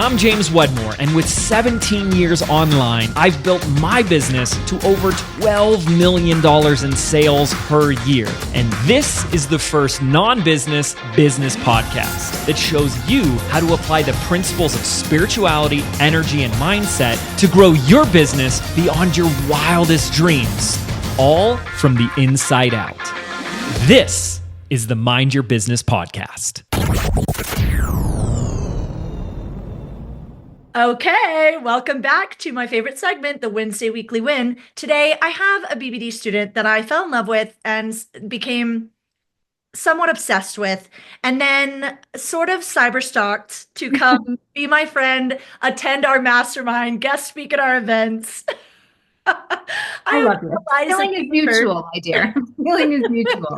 I'm James Wedmore, and with 17 years online, I've built my business to over $12 million in sales per year. And this is the first non-business business podcast that shows you how to apply the principles of spirituality, energy, and mindset to grow your business beyond your wildest dreams, all from the inside out. This is the Mind Your Business podcast. Okay, welcome back to my favorite segment, the Wednesday Weekly Win. Today, I have a BBD student that I fell in love with and became somewhat obsessed with, and then sort of cyberstalked to come be my friend, attend our mastermind, guest speak at our events. I love you. Feeling is mutual, my dear. Feeling is mutual.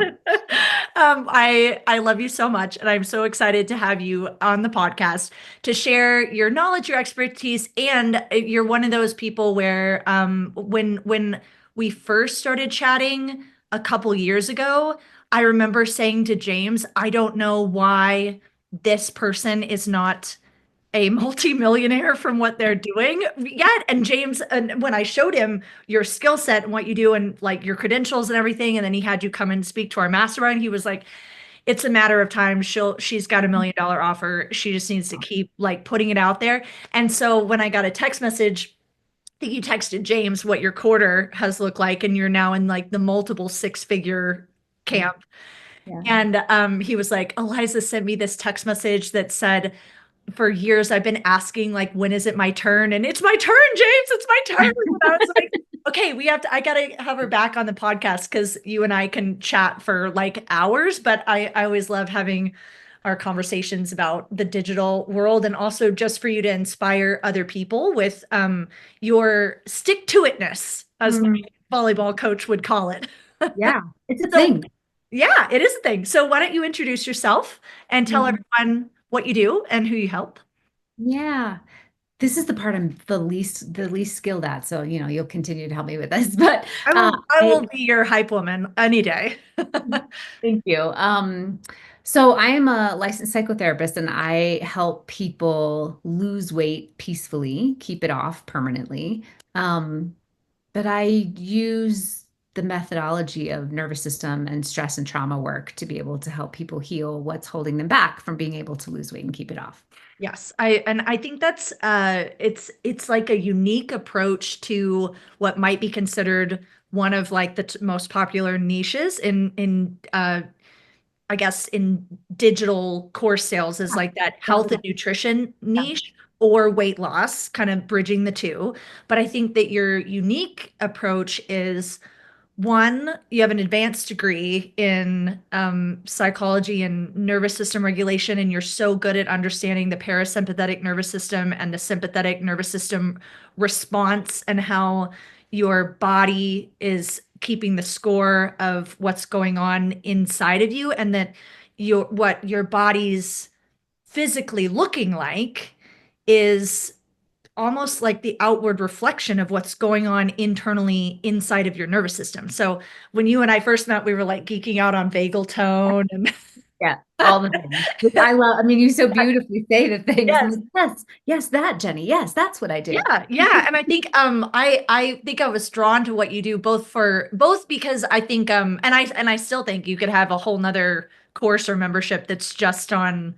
I love you so much, and I'm so excited to have you on the podcast to share your knowledge, your expertise, and you're one of those people where when we first started chatting a couple years ago, I remember saying to James, I don't know why this person is not a multimillionaire from what they're doing yet. And James, and when I showed him your skill set and what you do and like your credentials and everything, and then he had you come and speak to our mastermind, he was like, it's a matter of time. She's got $1 million offer. She just needs to keep like putting it out there. And so when I got a text message, I think you texted James what your quarter has looked like, and you're now in like the multiple 6-figure camp. Yeah. And he was like, Eliza sent me this text message that said, for years I've been asking, like, when is it my turn? And it's my turn, James, it's my turn. And I was like, okay, I gotta have her back on the podcast because you and I can chat for like hours, but I always love having our conversations about the digital world, and also just for you to inspire other people with your stick-to-itness, as my volleyball coach would call it. Yeah, it's a thing. Yeah, it is a thing. So why don't you introduce yourself and tell everyone what you do and who you help? Yeah. This is the part I'm the least skilled at. So, you'll continue to help me with this, but I will be your hype woman any day. Thank you. So I am a licensed psychotherapist, and I help people lose weight peacefully, keep it off permanently. But I use the methodology of nervous system and stress and trauma work to be able to help people heal what's holding them back from being able to lose weight and keep it off. Yes, I think that's it's like a unique approach to what might be considered one of like the most popular niches in I guess in digital course sales, is like that health and nutrition niche or weight loss, kind of bridging the two. But I think that your unique approach is, one, you have an advanced degree in psychology and nervous system regulation, and you're so good at understanding the parasympathetic nervous system and the sympathetic nervous system response, and how your body is keeping the score of what's going on inside of you, and that what your body's physically looking like is almost like the outward reflection of what's going on internally inside of your nervous system. So when you and I first met, we were like geeking out on vagal tone and yeah, all the things. Which I love. I mean, you so beautifully say the things. Yes. Yes, that, Jenny. Yes, that's what I do. Yeah. And I think I think I was drawn to what you do both because I think and I still think you could have a whole nother course or membership that's just on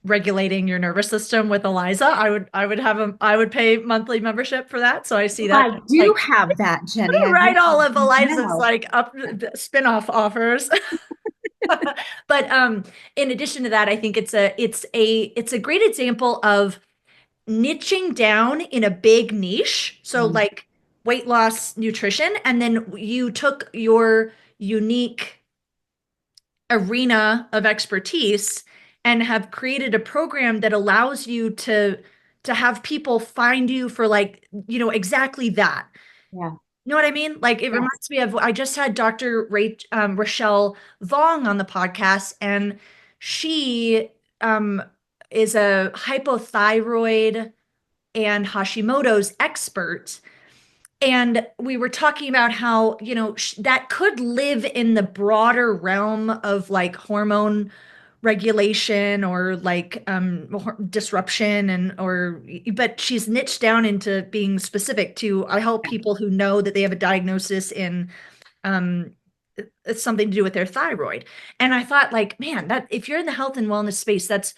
regulating your nervous system with Eliza. I would pay monthly membership for that. So I see that. I do have that, Jenny. Right, all of Eliza's like spin-off offers. But in addition to that, I think it's a great example of niching down in a big niche. So like weight loss, nutrition, and then you took your unique arena of expertise and have created a program that allows you to have people find you for like, exactly that. Yeah. You know what I mean? Like it reminds me of, I just had Dr. Rochelle Vong on the podcast, and she is a hypothyroid and Hashimoto's expert. And we were talking about how, that could live in the broader realm of like hormone regulation or like disruption but she's niched down into being specific to I help people who know that they have a diagnosis in um it's something to do with their thyroid. And I thought like, man, that if you're in the health and wellness space, that's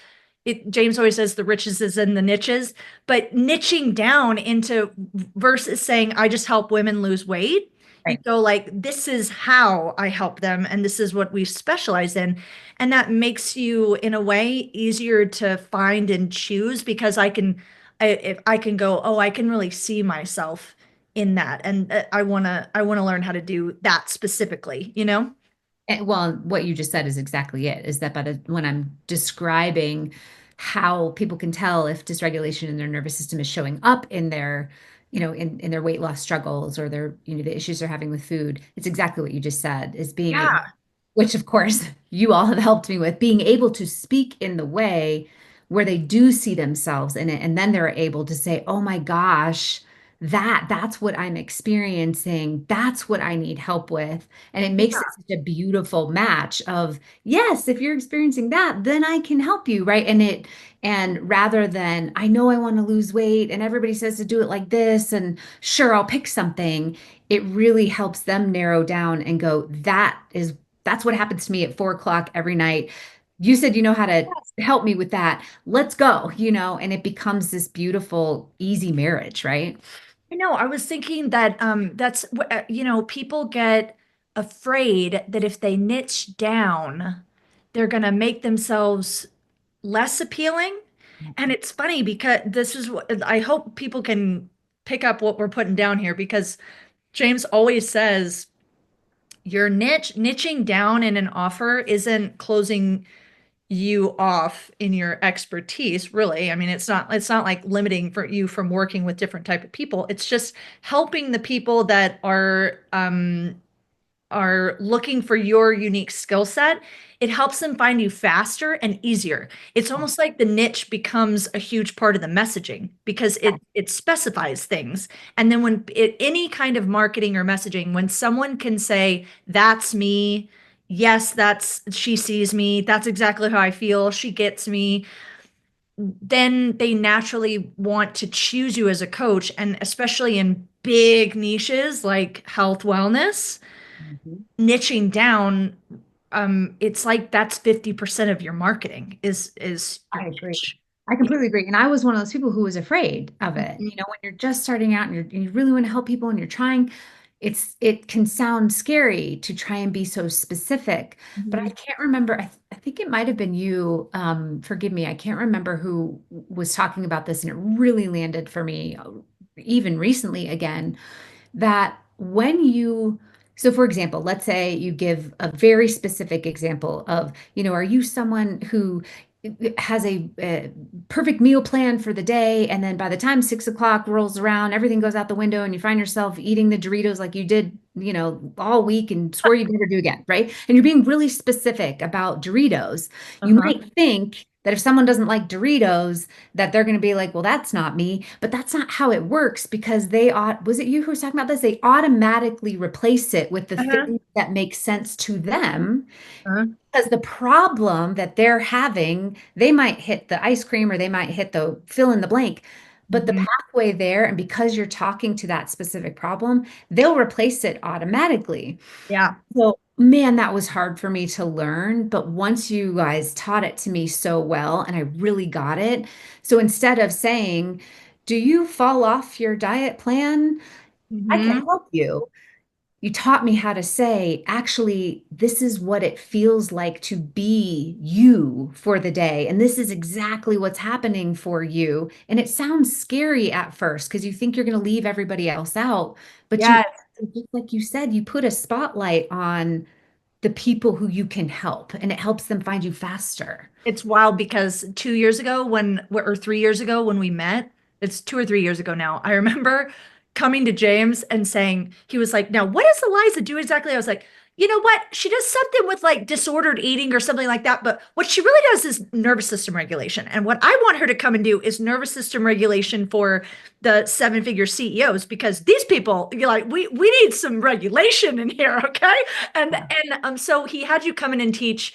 it. James always says the riches is in the niches, but niching down into versus saying, I just help women lose weight. You Right. go like, this is how I help them, and this is what we specialize in. And that makes you, in a way, easier to find and choose because if I can go, oh, I can really see myself in that, and I want to learn how to do that specifically, you know? Well, what you just said is exactly it, is that when I'm describing how people can tell if dysregulation in their nervous system is showing up in their, in their weight loss struggles or their, the issues they're having with food, it's exactly what you just said, is being able, Yeah. which of course you all have helped me with, being able to speak in the way where they do see themselves in it. And then they're able to say, oh my gosh, that's what I'm experiencing. That's what I need help with. And it makes it such a beautiful match of, yes, if you're experiencing that, then I can help you, right? And rather than, I know I want to lose weight and everybody says to do it like this, and sure, I'll pick something, it really helps them narrow down and go, that's what happens to me at 4 o'clock every night. You said you know how to help me with that. Let's go, and it becomes this beautiful, easy marriage, right? I know. I was thinking that people get afraid that if they niche down, they're going to make themselves less appealing. And it's funny because this is what I hope people can pick up what we're putting down here because James always says your niching down in an offer isn't closing you off in your expertise, really. I mean, it's not like limiting for you from working with different type of people. It's just helping the people that are looking for your unique skill set. It helps them find you faster and easier. It's almost like the niche becomes a huge part of the messaging because it specifies things. And then any kind of marketing or messaging, when someone can say, that's me, yes, she sees me, that's exactly how I feel, she gets me, then they naturally want to choose you as a coach. And especially in big niches like health wellness, Mhm. niching down, it's like that's 50% of your marketing is your I agree. niche. I completely agree. And I was one of those people who was afraid of it. Mhm. When you're just starting out and you really want to help people and you're trying, it can sound scary to try and be so specific. But I Mhm. can't remember. I think it might have been you. Forgive me. I can't remember who was talking about this, and it really landed for me, even recently again, that when you so for example, let's say you give a very specific example of, are you someone who has a perfect meal plan for the day, and then by the time 6 o'clock rolls around, everything goes out the window and you find yourself eating the Doritos like you did, all week and swore you'd never do again, right? And you're being really specific about Doritos. You Uh-huh. might think that if someone doesn't like Doritos, that they're going to be like, well, that's not me. But that's not how it works, because was it you who was talking about this? They automatically replace it with the Uh-huh. things that make sense to them, Uh-huh. because the problem that they're having, they might hit the ice cream or they might hit the fill in the blank. But the Mhm. pathway there, and because you're talking to that specific problem, they'll replace it automatically. Yeah. So, man, that was hard for me to learn. But once you guys taught it to me so well, and I really got it. So instead of saying, do you fall off your diet plan? I can Mhm. help you. You taught me how to say, actually, this is what it feels like to be you for the day. And this is exactly what's happening for you. And it sounds scary at first because you think you're going to leave everybody else out. But Yeah. just like you said, you put a spotlight on the people who you can help, and it helps them find you faster. It's wild because 2 years ago or 3 years ago when we met, it's 2 or 3 years ago now. I remember coming to James and saying, he was like, now what does Eliza do exactly? I was like, you know what? She does something with like disordered eating or something like that. But what she really does is nervous system regulation. And what I want her to come and do is nervous system regulation for the seven-figure CEOs, because these people, you're like, we need some regulation in here, okay? And so he had you come in and teach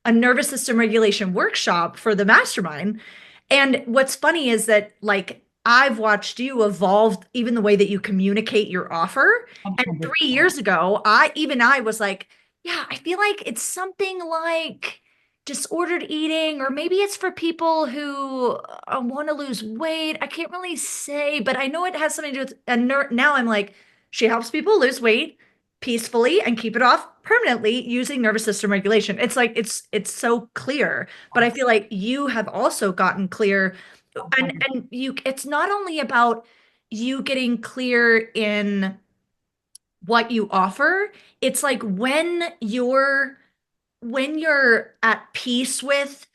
a nervous system regulation workshop for the mastermind. And what's funny is that like I've watched you evolve even the way that you communicate your offer. And 100%. 3 years ago, I was like, yeah, I feel like it's something like disordered eating, or maybe it's for people who want to lose weight. I can't really say, but I know it has something to do with now I'm like, she helps people lose weight peacefully and keep it off permanently using nervous system regulation. It's like it's so clear, but I feel like you have also gotten clear, and you it's not only about you getting clear in what you offer, it's like when you're at peace with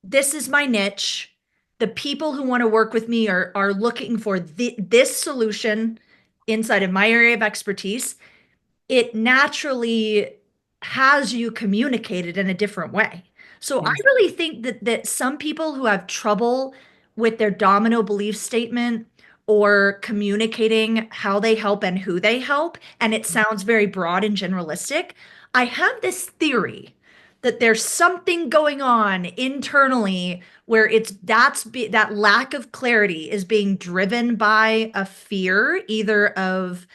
this is my niche, the people who want to work with me are looking for this solution inside of my area of expertise, it naturally has you communicated in a different way. So I Yes. really think that some people who have trouble with their domino belief statement or communicating how they help and who they help, and it sounds very broad and generalistic, I have this theory that there's something going on internally where that lack of clarity is being driven by a fear either of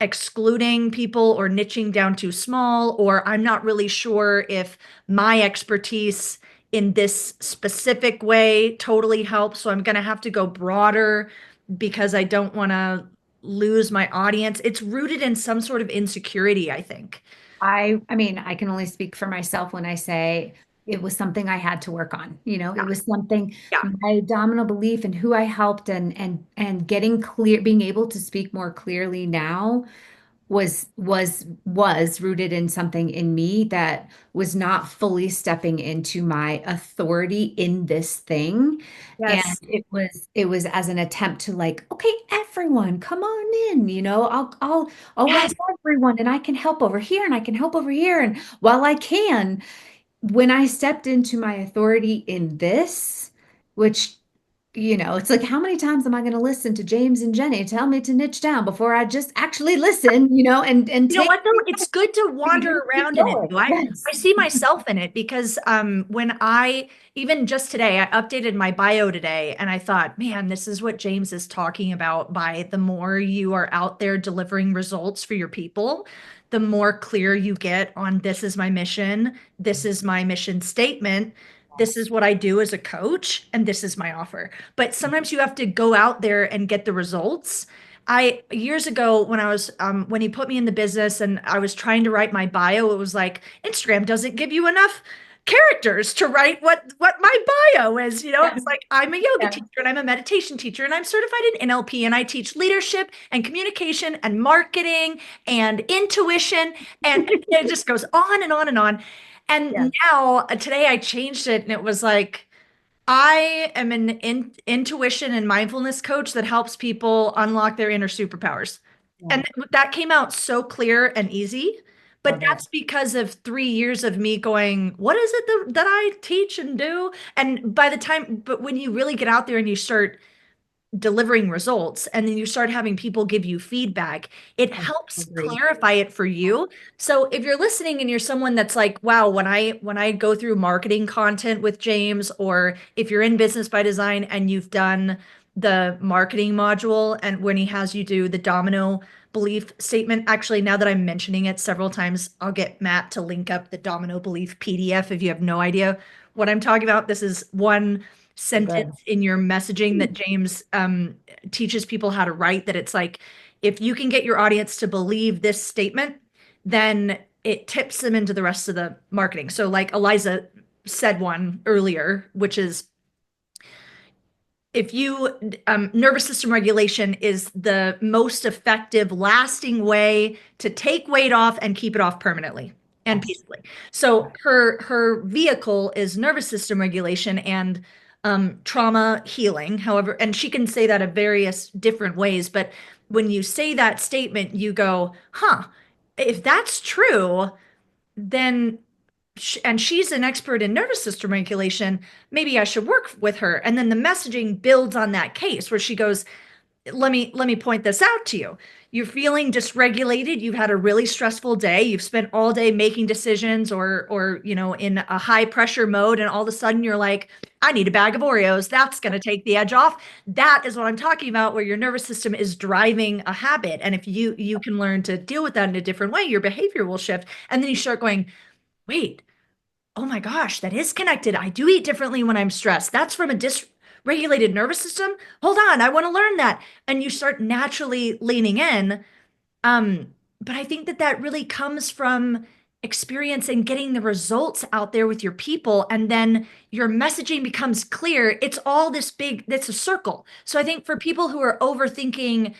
excluding people or niching down too small, or I'm not really sure if my expertise in this specific way totally helps. So I'm going to have to go broader because I don't want to lose my audience. It's rooted in some sort of insecurity, I think. I mean, I can only speak for myself when I say it was something I had to work on. Yeah. It was something, Yeah. my domino belief and who I helped and getting clear, being able to speak more clearly now was rooted in something in me that was not fully stepping into my authority in this thing. And Yes. it was as an attempt to like, okay, everyone, come on in, I'll work Yes. with everyone and I can help over here and I can help over here. And while I can, when I stepped into my authority in this, which it's like, how many times am I going to listen to James and Jenny tell me to niche down before I just actually listen, and You know take what though? It's good to wander just keep around in it going. too. I Yes. see myself in it because when I even just today I updated my bio today and I thought, man, this is what James is talking about by the more you are out there delivering results for your people, the more clear you get on this is my mission, this is my mission statement. This is what I do as a coach, and this is my offer. But sometimes you have to go out there and get the results. I years ago when I was when he put me in the business and I was trying to write my bio, it was like Instagram doesn't give you enough characters to write what my bio is. Yeah. It's like I'm a yoga Yeah. teacher and I'm a meditation teacher and I'm certified in NLP and I teach leadership and communication and marketing and intuition and it just goes on and on and on. Yeah. And now today I changed it and it was like I am an intuition and mindfulness coach that helps people unlock their inner superpowers. Yeah. And that came out so clear and easy. But Love it. that's because of 3 years of me going, what is it that I teach and do? And but when you really get out there and you start delivering results and then you start having people give you feedback, it I helps agree. clarify it for you. So if you're listening and you're someone that's like, wow, when I go through marketing content with James, or if you're in business by design and you've done the marketing module and when he has you do the domino belief statement, actually now that I'm mentioning it several times, I'll get Matt to link up the domino belief PDF if you have no idea what I'm talking about. This is one So good. sentence in your messaging that James teaches people how to write, that it's like, if you can get your audience to believe this statement, then it tips them into the rest of the marketing. So like Eliza said one earlier, which is if you nervous system regulation is the most effective lasting way to take weight off and keep it off permanently and Yes. peacefully. So her vehicle is nervous system regulation and trauma healing, however, and she can say that in various different ways, but when you say that statement you go, huh, if that's true, then and she's an expert in nervous system regulation, maybe I should work with her. And then the messaging builds on that case where she goes, let me point this out to you. You're feeling dysregulated. You've had a really stressful day. You've spent all day making decisions or in a high pressure mode, and all of a sudden you're like, I need a bag of Oreos. That's going to take the edge off. That is what I'm talking about, where your nervous system is driving a habit. And if you can learn to deal with that in a different way, your behavior will shift. And then you start going, wait, oh my gosh, that is connected. I do eat differently when I'm stressed. That's from a dysregulated nervous system. Hold on, I want to learn that. And you start naturally leaning in. Um, but I think that that really comes from experience and getting the results out there with your people. And then your messaging becomes clear. It's all this big, it's a circle. So I think for people who are overthinking,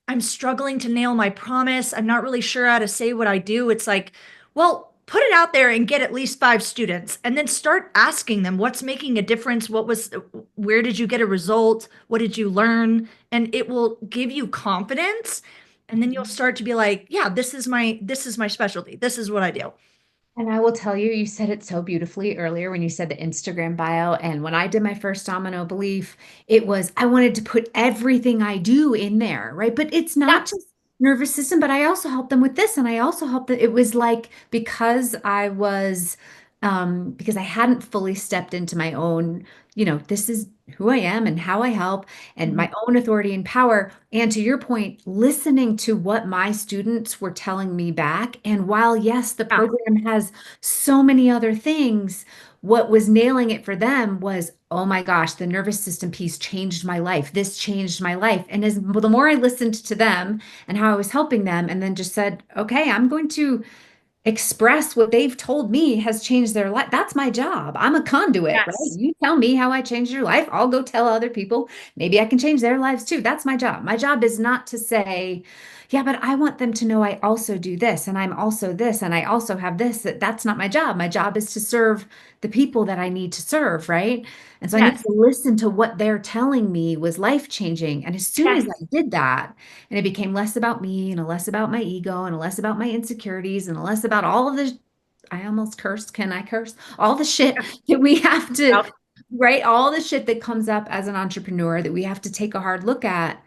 I'm struggling to nail my promise, I'm not really sure how to say what I do. It's like, well, put it out there and get at least 5 students and then start asking them what's making a difference. Where did you get a result? What did you learn? And it will give you confidence. And then you'll start to be like, yeah, this is my specialty. This is what I do. And I will tell you, you said it so beautifully earlier when you said the Instagram bio. And when I did my first domino belief, it was I wanted to put everything I do in there, right? But it's not Yes. just nervous system, but I also help them with this. And I also help them. It was like because I hadn't fully stepped into my own, this is who I am and how I help and Mhm. my own authority and power. And to your point, listening to what my students were telling me back. And while, yes, the Yeah. program has so many other things, what was nailing it for them was, oh my gosh, the nervous system piece changed my life. This changed my life. And as the more I listened to them and how I was helping them, and then just said, okay, I'm going to express what they've told me has changed their life. That's my job. I'm a conduit, right? Yes. You tell me how I changed your life. I'll go tell other people. Maybe I can change their lives too. That's my job. My job is not to say, yeah, but I want them to know I also do this and I'm also this and I also have this. That's not my job. My job is to serve the people that I need to serve, right? And so I need Yes. to listen to what they're telling me was life changing. And as soon as Yes. I did that, and it became less about me and less about my ego and less about my insecurities and less about all of the, I almost cursed. Can I curse? All the shit that we have to, Yep. right? All the shit that comes up as an entrepreneur that we have to take a hard look at,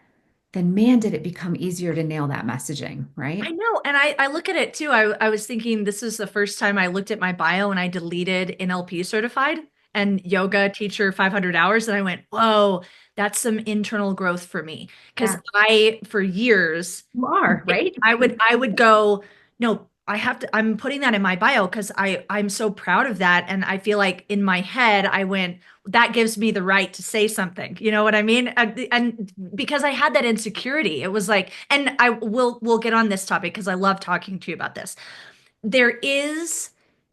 then man, did it become easier to nail that messaging, I right? know. And I look at it too. I was thinking this is the first time I looked at my bio and I deleted NLP certified and yoga teacher 500 hours. And I went, whoa, that's some internal growth for me. Because Yeah, for years, you are, right? I would go, no, I have to, I'm putting that in my bio because I'm so proud of that. And I feel like in my head, I went, that gives me the right to say something. You know what I mean? And because I had that insecurity, it was like, and we'll get on this topic because I love talking to you about this. There is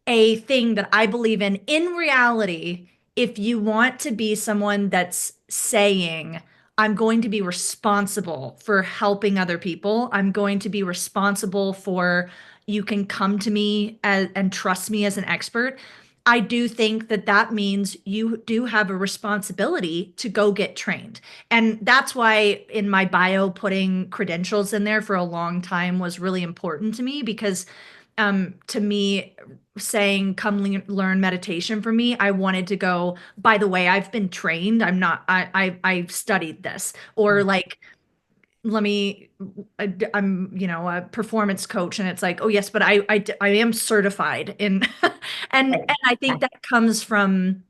a thing that I believe in reality. If you want to be someone that's saying, I'm going to be responsible for helping other people, I'm going to be responsible for, you can come to me and trust me as an expert. I do think that that means you do have a responsibility to go get trained. And that's why in my bio, putting credentials in there for a long time was really important to me because to me, saying come learn meditation for me, I wanted to go, by the way, I've been trained. I'm not, I've studied this. Or like, let me, I'm, a performance coach. And it's like, oh yes, but I am certified in, and Right. I think that comes from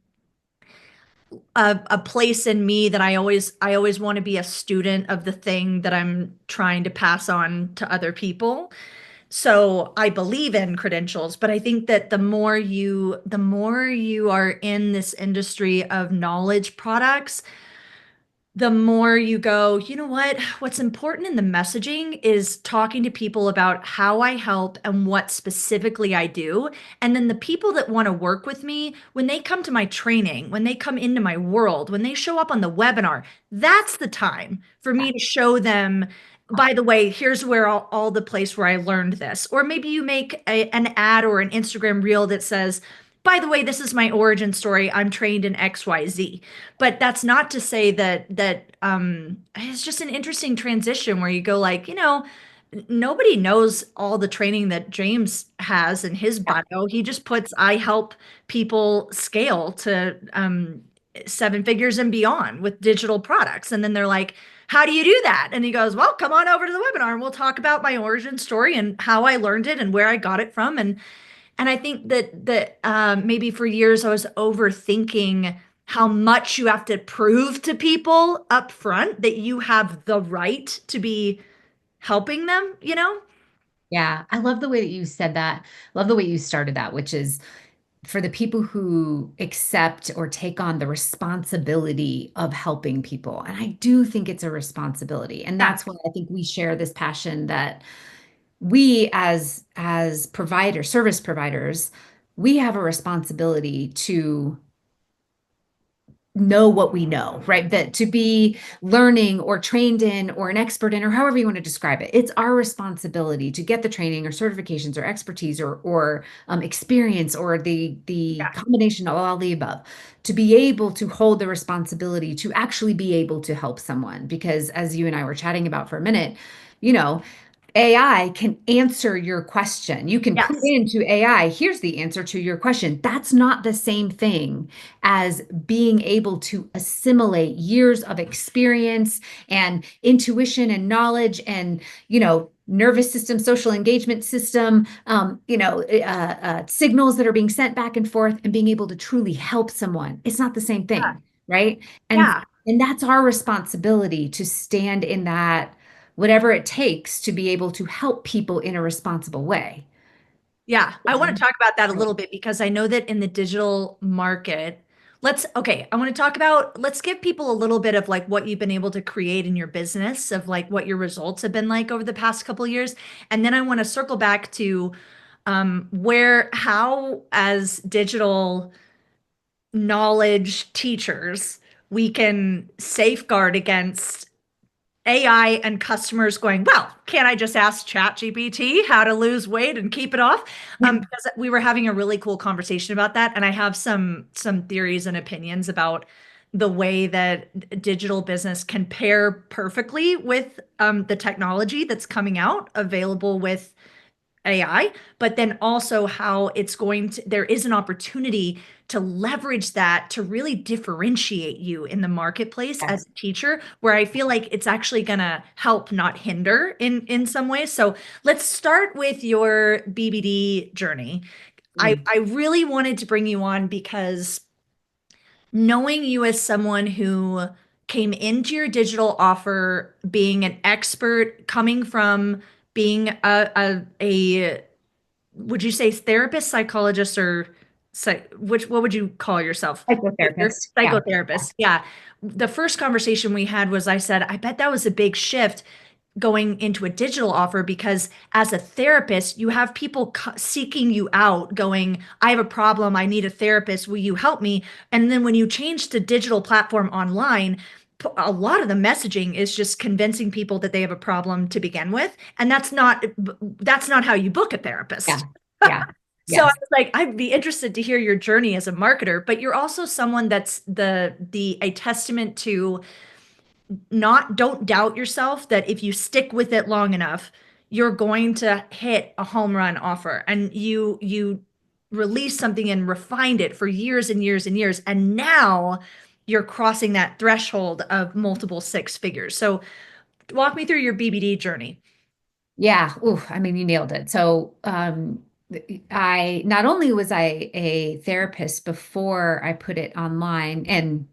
a place in me that I always want to be a student of the thing that I'm trying to pass on to other people. So I believe in credentials, but I think that the more you are in this industry of knowledge products, the more you go, you know what? What's important in the messaging is talking to people about how I help and what specifically I do. And then the people that want to work with me, when they come to my training, when they come into my world, when they show up on the webinar, that's the time for me to show them. By the way, here's where all the place where I learned this. Or maybe you make an ad or an Instagram reel that says, by the way, this is my origin story. I'm trained in XYZ. But that's not to say that it's just an interesting transition where you go like, nobody knows all the training that James has in his Yeah. bio. He just puts, I help people scale to 7 figures and beyond with digital products. And then they're like, how do you do that? And he goes, well, come on over to the webinar and we'll talk about my origin story and how I learned it and where I got it from. And I think that maybe for years I was overthinking how much you have to prove to people up front that you have the right to be helping them, you know? Yeah, I love the way that you said that. Love the way you started that, which is for the people who accept or take on the responsibility of helping people. And I do think it's a responsibility. And Yeah. that's why I think we share this passion that we as providers, service providers, we have a responsibility to know what we know, right? That to be learning or trained in or an expert in, or however you want to describe it, it's our responsibility to get the training or certifications or expertise or experience or the Yeah. combination of all the above to be able to hold the responsibility to actually be able to help someone. Because as you and I were chatting about for a minute, you know, AI can answer your question. You can put Yes. into AI, here's the answer to your question. That's not the same thing as being able to assimilate years of experience and intuition and knowledge and, nervous system, social engagement system, signals that are being sent back and forth and being able to truly help someone. It's not the same Yeah. thing, right? And Yeah. and that's our responsibility to stand in that whatever it takes to be able to help people in a responsible way. Yeah, I want to talk about that a little bit because I know that in the digital market, I want to talk about, let's give people a little bit of like what you've been able to create in your business, of like what your results have been like over the past couple of years. And then I want to circle back to how as digital knowledge teachers, we can safeguard against AI and customers going, well, can't I just ask ChatGPT how to lose weight and keep it off? Because we were having a really cool conversation about that, and I have some theories and opinions about the way that digital business can pair perfectly with the technology that's coming out available with AI, but then also how there is an opportunity to leverage that to really differentiate you in the marketplace Yes. as a teacher, where I feel like it's actually going to help, not hinder in some ways. So let's start with your BBD journey. Mm. I really wanted to bring you on because knowing you as someone who came into your digital offer being an expert, coming from being a would you say therapist, psychologist, or what would you call yourself? Psychotherapist. Yeah. Psychotherapist. Yeah. The first conversation we had was I said, I bet that was a big shift going into a digital offer because as a therapist, you have people seeking you out, going, I have a problem. I need a therapist. Will you help me? And then when you change to digital platform online, a lot of the messaging is just convincing people that they have a problem to begin with, and that's not how you book a therapist. Yeah. Yeah. So I Yes. was like, I'd be interested to hear your journey as a marketer, but you're also someone that's the a testament to not don't doubt yourself that if you stick with it long enough, you're going to hit a home run offer. And you release something and refined it for years and years and years. And now you're crossing that threshold of multiple six figures. So walk me through your BBD journey. Yeah. Ooh, I mean, you nailed it. So, I not only was I a therapist before I put it online and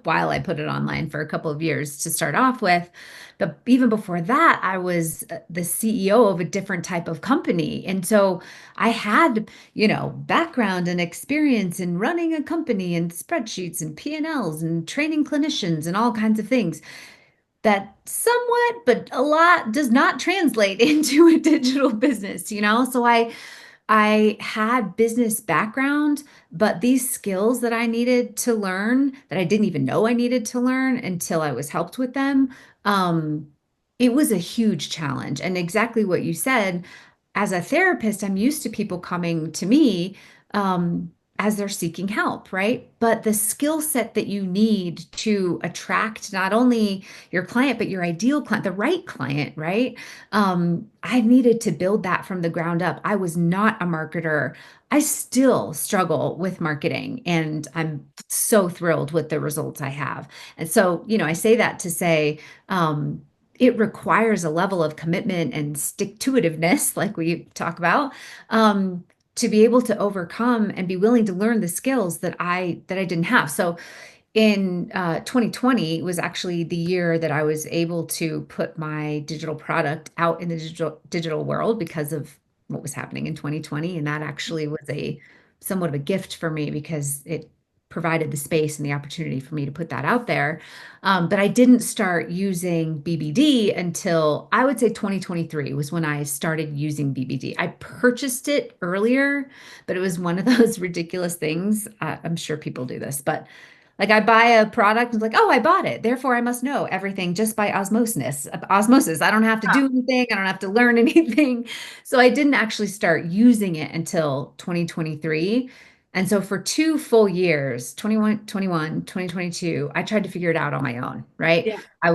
while I put it online for a couple of years to start off with, but even before that, I was the CEO of a different type of company. And so I had, background and experience in running a company and spreadsheets and P&Ls and training clinicians and all kinds of things that somewhat, but a lot does not translate into a digital business. So I had business background, but these skills that I needed to learn that I didn't even know I needed to learn until I was helped with them, um, it was a huge challenge. And exactly what you said, as a therapist, I'm used to people coming to me, um, as they're seeking help, right? But the skill set that you need to attract not only your client, but your ideal client, the right client, right? I needed to build that from the ground up. I was not a marketer. I still struggle with marketing, and I'm so thrilled with the results I have. And so, I say that to say, it requires a level of commitment and stick-to-itiveness, like we talk about, to be able to overcome and be willing to learn the skills that I didn't have. So in 2020 was actually the year that I was able to put my digital product out in the digital world because of what was happening in 2020, and that actually was a somewhat of a gift for me because it provided the space and the opportunity for me to put that out there. But I didn't start using BBD until I would say 2023 was when I started using BBD. I purchased it earlier, but it was one of those ridiculous things. I'm sure people do this, but like I buy a product and it's like, oh, I bought it. Therefore, I must know everything just by osmosis. Osmosis. I don't have to do anything. I don't have to learn anything. So I didn't actually start using it until 2023. And so for 2 full years, 2022, I tried to figure it out on my own, right? Yeah. I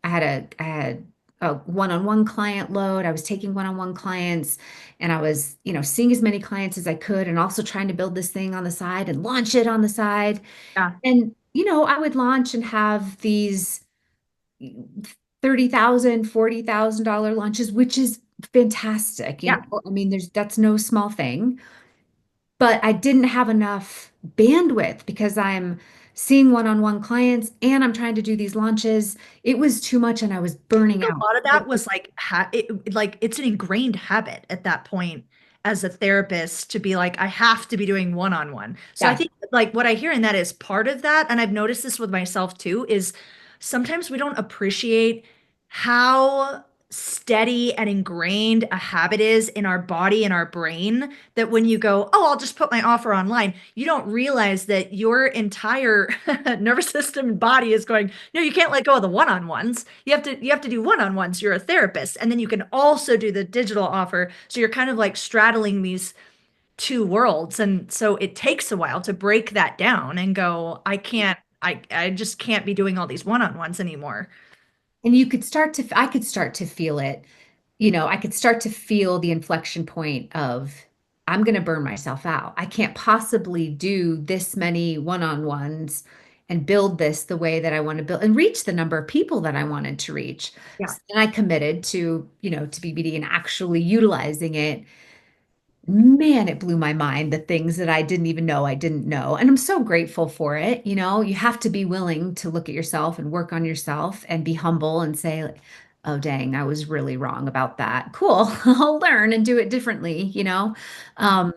had a one-on-one client load. I was taking one-on-one clients, and I was, seeing as many clients as I could and also trying to build this thing on the side and launch it on the side. Yeah. And, I would launch and have these 30,000, $40,000 launches, which is fantastic. Yeah. I mean, that's no small thing, but I didn't have enough bandwidth because I'm seeing one-on-one clients and I'm trying to do these launches. It was too much and I was burning A out. lot of that was like like it's an ingrained habit at that point as a therapist to be like, I have to be doing one-on-one. So I Yeah. think like what I hear in that is part of that, and I've noticed this with myself too, is sometimes we don't appreciate how steady and ingrained a habit is in our body and our brain, that when you go, oh, I'll just put my offer online, you don't realize that your entire nervous system and body is going, no, you can't let go of the one-on-ones. You have to do one-on-ones. You're a therapist. And then you can also do the digital offer. So you're kind of like straddling these two worlds. And so it takes a while to break that down and go, I just can't be doing all these one-on-ones anymore. And I could start to feel it. I could start to feel the inflection point of I'm going to burn myself out. I can't possibly do this many one-on-ones and build this the way that I want to build and reach the number of people that I wanted to reach. Yeah. And I committed to BBD and actually utilizing it. Man, it blew my mind, the things that I didn't even know I didn't know. And I'm so grateful for it. You have to be willing to look at yourself and work on yourself and be humble and say, like, oh, dang, I was really wrong about that. Cool. I'll learn and do it differently. Um,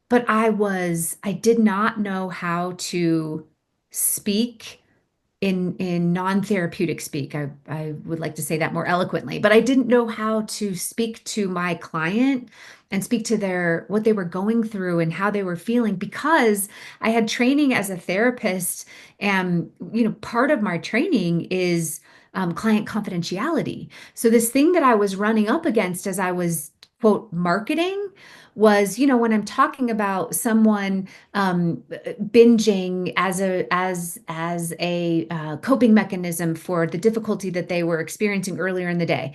but I did not know how to speak in non-therapeutic speak. I would like to say that more eloquently, but I didn't know how to speak to my client and speak to what they were going through and how they were feeling because I had training as a therapist, and part of my training is client confidentiality. So this thing that I was running up against as I was quote marketing was, when I'm talking about someone binging as a coping mechanism for the difficulty that they were experiencing earlier in the day.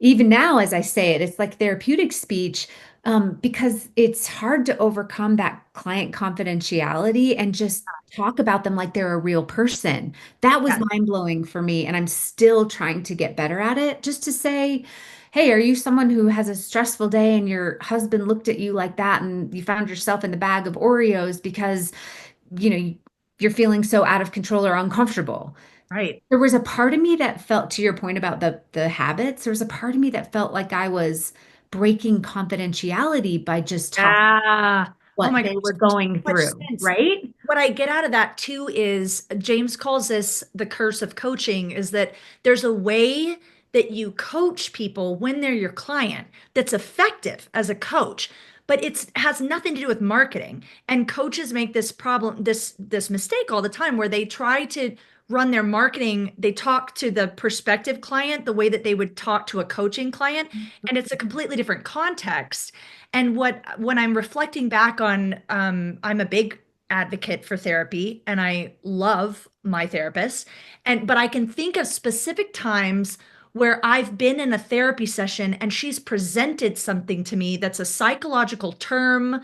Even now, as I say it, it's like therapeutic speech, because it's hard to overcome that client confidentiality and just talk about them like they're a real person. That was Yeah. mind blowing for me, and I'm still trying to get better at it. Just to say, hey, are you someone who has a stressful day and your husband looked at you like that and you found yourself in the bag of Oreos because, you know, you're feeling so out of control or uncomfortable? Right. There was a part of me that felt, to your point about the habits, there was a part of me that felt like I was breaking confidentiality by just talking Yeah. Oh what my gosh, they were so going much through, sense. right? What I get out of that too is James calls this the curse of coaching, is that there's a way that you coach people when they're your client that's effective as a coach, but it has nothing to do with marketing. And coaches make this mistake all the time where they try to run their marketing, they talk to the prospective client the way that they would talk to a coaching client, and it's a completely different context. And when I'm reflecting back on, I'm a big advocate for therapy, and I love my therapist, but I can think of specific times where I've been in a therapy session and she's presented something to me that's a psychological term,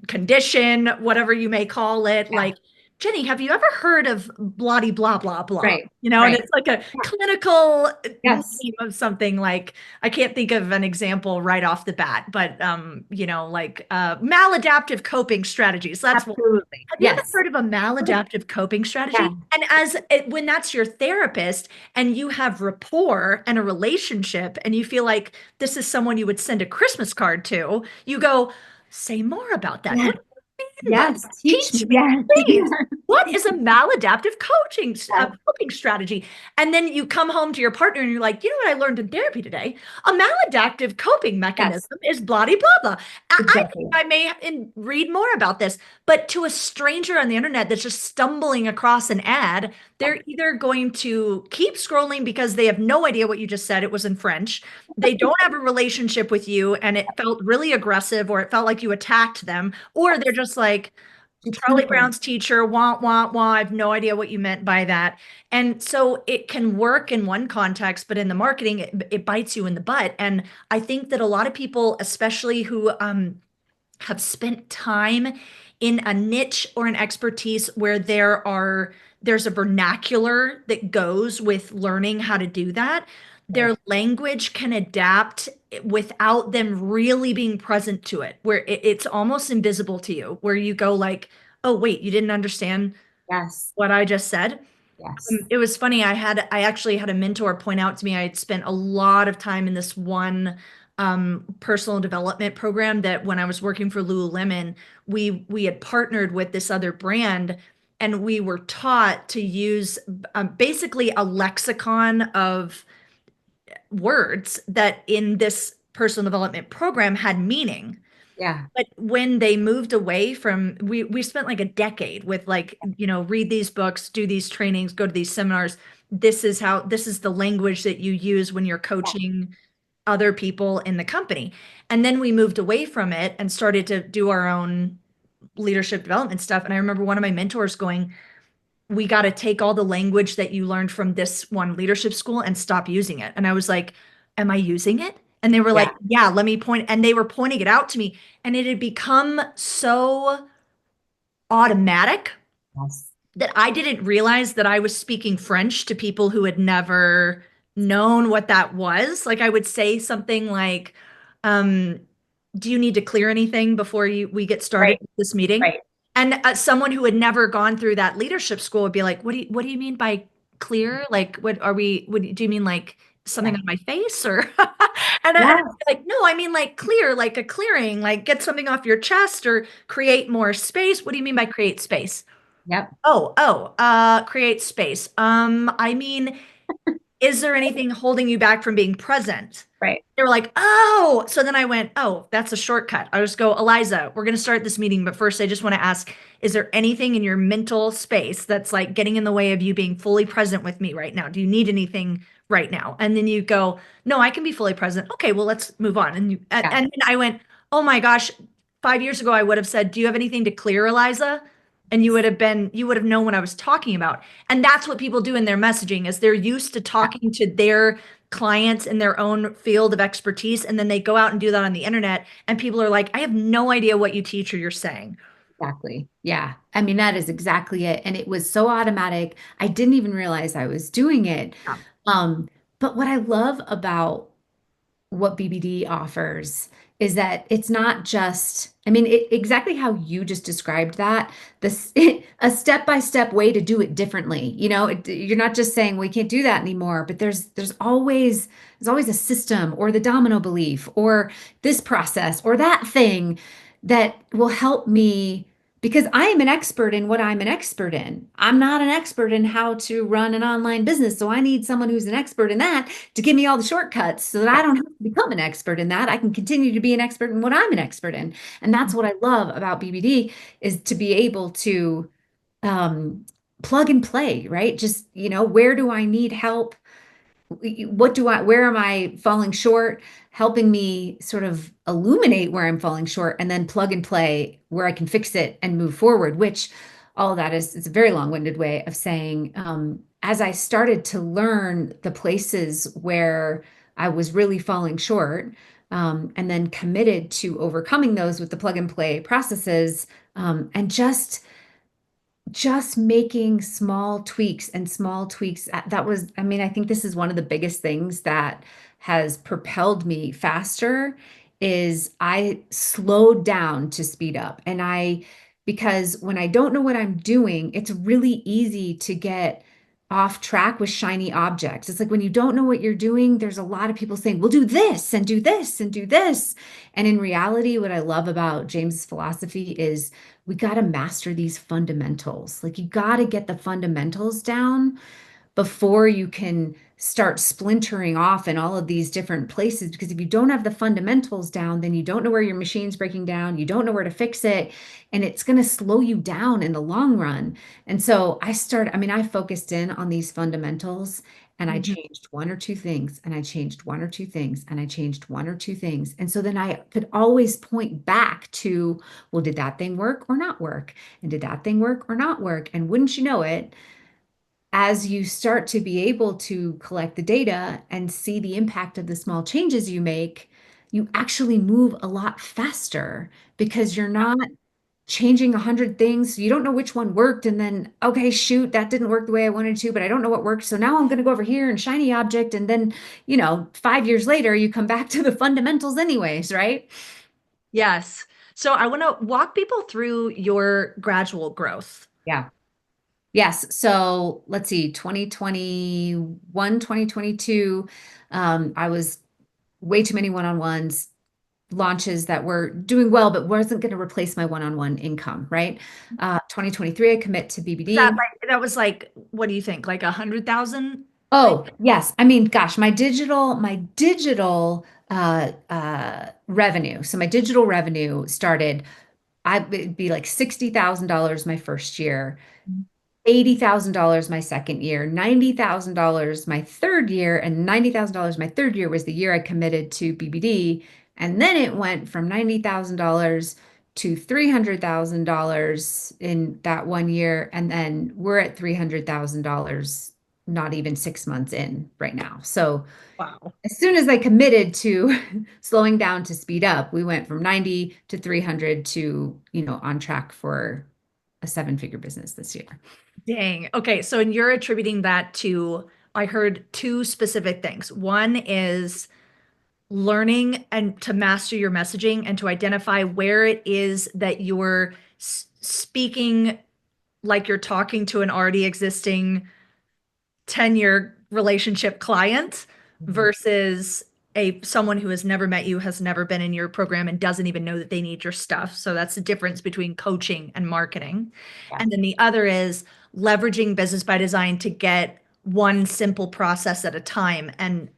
condition, whatever you may call it, Yeah. like, Jenny, have you ever heard of bloody blah blah blah? Right. And Right. it's like a Yeah. clinical Yes. name of something. Like, I can't think of an example right off the bat, but like maladaptive coping strategies. That's what. Absolutely. Have you ever Yes. heard of a maladaptive coping strategy? Yeah. And when that's your therapist and you have rapport and a relationship and you feel like this is someone you would send a Christmas card to, you go, say more about that. Yeah. What do you mean by Yes. that? Teach Teach me. me, Yes. please. What is a maladaptive Yes. coping strategy? And then you come home to your partner and you're like, you know what I learned in therapy today? A maladaptive coping Yes. mechanism is blah, blah, blah. I think Exactly. I may read more about this, but to a stranger on the internet that's just stumbling across an ad, they're either going to keep scrolling because they have no idea what you just said. It was in French. They don't have a relationship with you and it felt really aggressive or it felt like you attacked them, or they're just like, Too Charlie clinical. Brown's teacher, wah, wah, wah. I have no idea what you meant by that. And so it can work in one context, but in the marketing, it bites you in the butt. And I think that a lot of people, especially who have spent time in a niche or an expertise where there's a vernacular that goes with learning how to do that, Right. their language can adapt without them really being present to it, where it's almost invisible to you, where you go like, oh wait, you didn't understand Yes. what I just said. Yes. It was funny. I actually had a mentor point out to me I had spent a lot of time in this one personal development program that when I was working for Lululemon, we had partnered with this other brand and we were taught to use basically a lexicon of words that in this personal development program had meaning. Yeah. But when they moved away from, we spent like a decade with like, read these books, do these trainings, go to these seminars. This is the language that you use when you're Yeah. coaching other people in the company. And then we moved away from it and started to do our own leadership development stuff. And I remember one of my mentors going, we got to take all the language that you learned from this one leadership school and stop using it. And I was like, am I using it? And they were like, Yeah. yeah, let me point. And they were pointing it out to me. And it had become so automatic Yes. that I didn't realize that I was speaking French to people who had never known what that was. Like I would say something like, um, do you need to clear anything before we get started Right. with this meeting? Right. And someone who had never gone through that leadership school would be like, what do you mean by clear? Like, do you mean like something Yeah. on my face or, and I was Yes. like, no, I mean like clear, like a clearing, like get something off your chest or create more space. What do you mean by create space? Yep. Create space. I mean, is there anything holding you back from being present? Right. They were like, oh. So then I went, oh, that's a shortcut. I just go, Eliza, we're going to start this meeting. But first, I just want to ask, is there anything in your mental space that's like getting in the way of you being fully present with me right now? Do you need anything right now? And then you go, no, I can be fully present. Okay, well, let's move on. Yeah. And then I went, oh my gosh, 5 years ago, I would have said, do you have anything to clear, Eliza? And you would have known what I was talking about. And that's what people do in their messaging is they're used to Yeah. talking to their clients in their own field of expertise. And then they go out and do that on the internet. And people are like, I have no idea what you teach or you're saying. Exactly. Yeah. I mean, that is exactly it. And it was so automatic. I didn't even realize I was doing it. Yeah. Um, but what I love about what BBD offers is that it's not just, I mean, exactly how you just described that, this a step-by-step way to do it differently. You're not just saying, well, you can't do that anymore, but there's always a system or the domino belief or this process or that thing that will help me because I am an expert in what I'm an expert in. I'm not an expert in how to run an online business. So I need someone who's an expert in that to give me all the shortcuts so that I don't have to become an expert in that. I can continue to be an expert in what I'm an expert in. And that's what I love about BBD is to be able to um, plug and play, right? Just, where do I need help? Where am I falling short? Helping me sort of illuminate where I'm falling short and then plug and play where I can fix it and move forward, which all of that is a very long-winded way of saying, as I started to learn the places where I was really falling short, and then committed to overcoming those with the plug and play processes, and just making small tweaks and small tweaks. That was, I mean, I think this is one of the biggest things that has propelled me faster is I slowed down to speed up. Because when I don't know what I'm doing, it's really easy to get off track with shiny objects. It's like when you don't know what you're doing, there's a lot of people saying, we'll do this and do this and do this. And in reality, what I love about James's philosophy is we got to master these fundamentals. Like you got to get the fundamentals down before you can start splintering off in all of these different places. Because if you don't have the fundamentals down, then you don't know where your machine's breaking down, you don't know where to fix it, and it's going to slow you down in the long run. And so I focused in on these fundamentals. And I Mhm. changed one or two things, and I changed one or two things, and I changed one or two things. And so then I could always point back to, well, did that thing work or not work? And did that thing work or not work? And wouldn't you know it, as you start to be able to collect the data and see the impact of the small changes you make, you actually move a lot faster because you're not changing 100 things. So you don't know which one worked. And then, okay, shoot, that didn't work the way I wanted to, but I don't know what worked. So now I'm going to go over here and shiny object. And then, 5 years later, you come back to the fundamentals anyways, right? Yes. So I want to walk people through your gradual growth. Yeah. Yes. So let's see, 2021, 2022, I was way too many one-on-ones, launches that were doing well, but wasn't going to replace my one-on-one income, right? 2023, I commit to Is that BBD. like that was like what do you think? Like 100,000? Oh, yes. I mean, gosh, my digital revenue. So my digital revenue started, it'd be like $60,000 my first year. $80,000 my second year, $90,000 my third year, and $90,000 my third year was the year I committed to BBD. And then it went from $90,000 to $300,000 in that one year. And then we're at $300,000, not even 6 months in right now. So Wow. as soon as I committed to slowing down to speed up, we went from 90 to 300 to, on track for a seven-figure business this year. Dang. Okay, so and you're attributing that to, I heard two specific things. One is learning and to master your messaging and to identify where it is that you're speaking like you're talking to an already existing 10-year relationship client Mhm. versus a someone who has never met you, has never been in your program and doesn't even know that they need your stuff. So that's the difference between coaching and marketing. Yeah. And then the other is leveraging business by design to get one simple process at a time and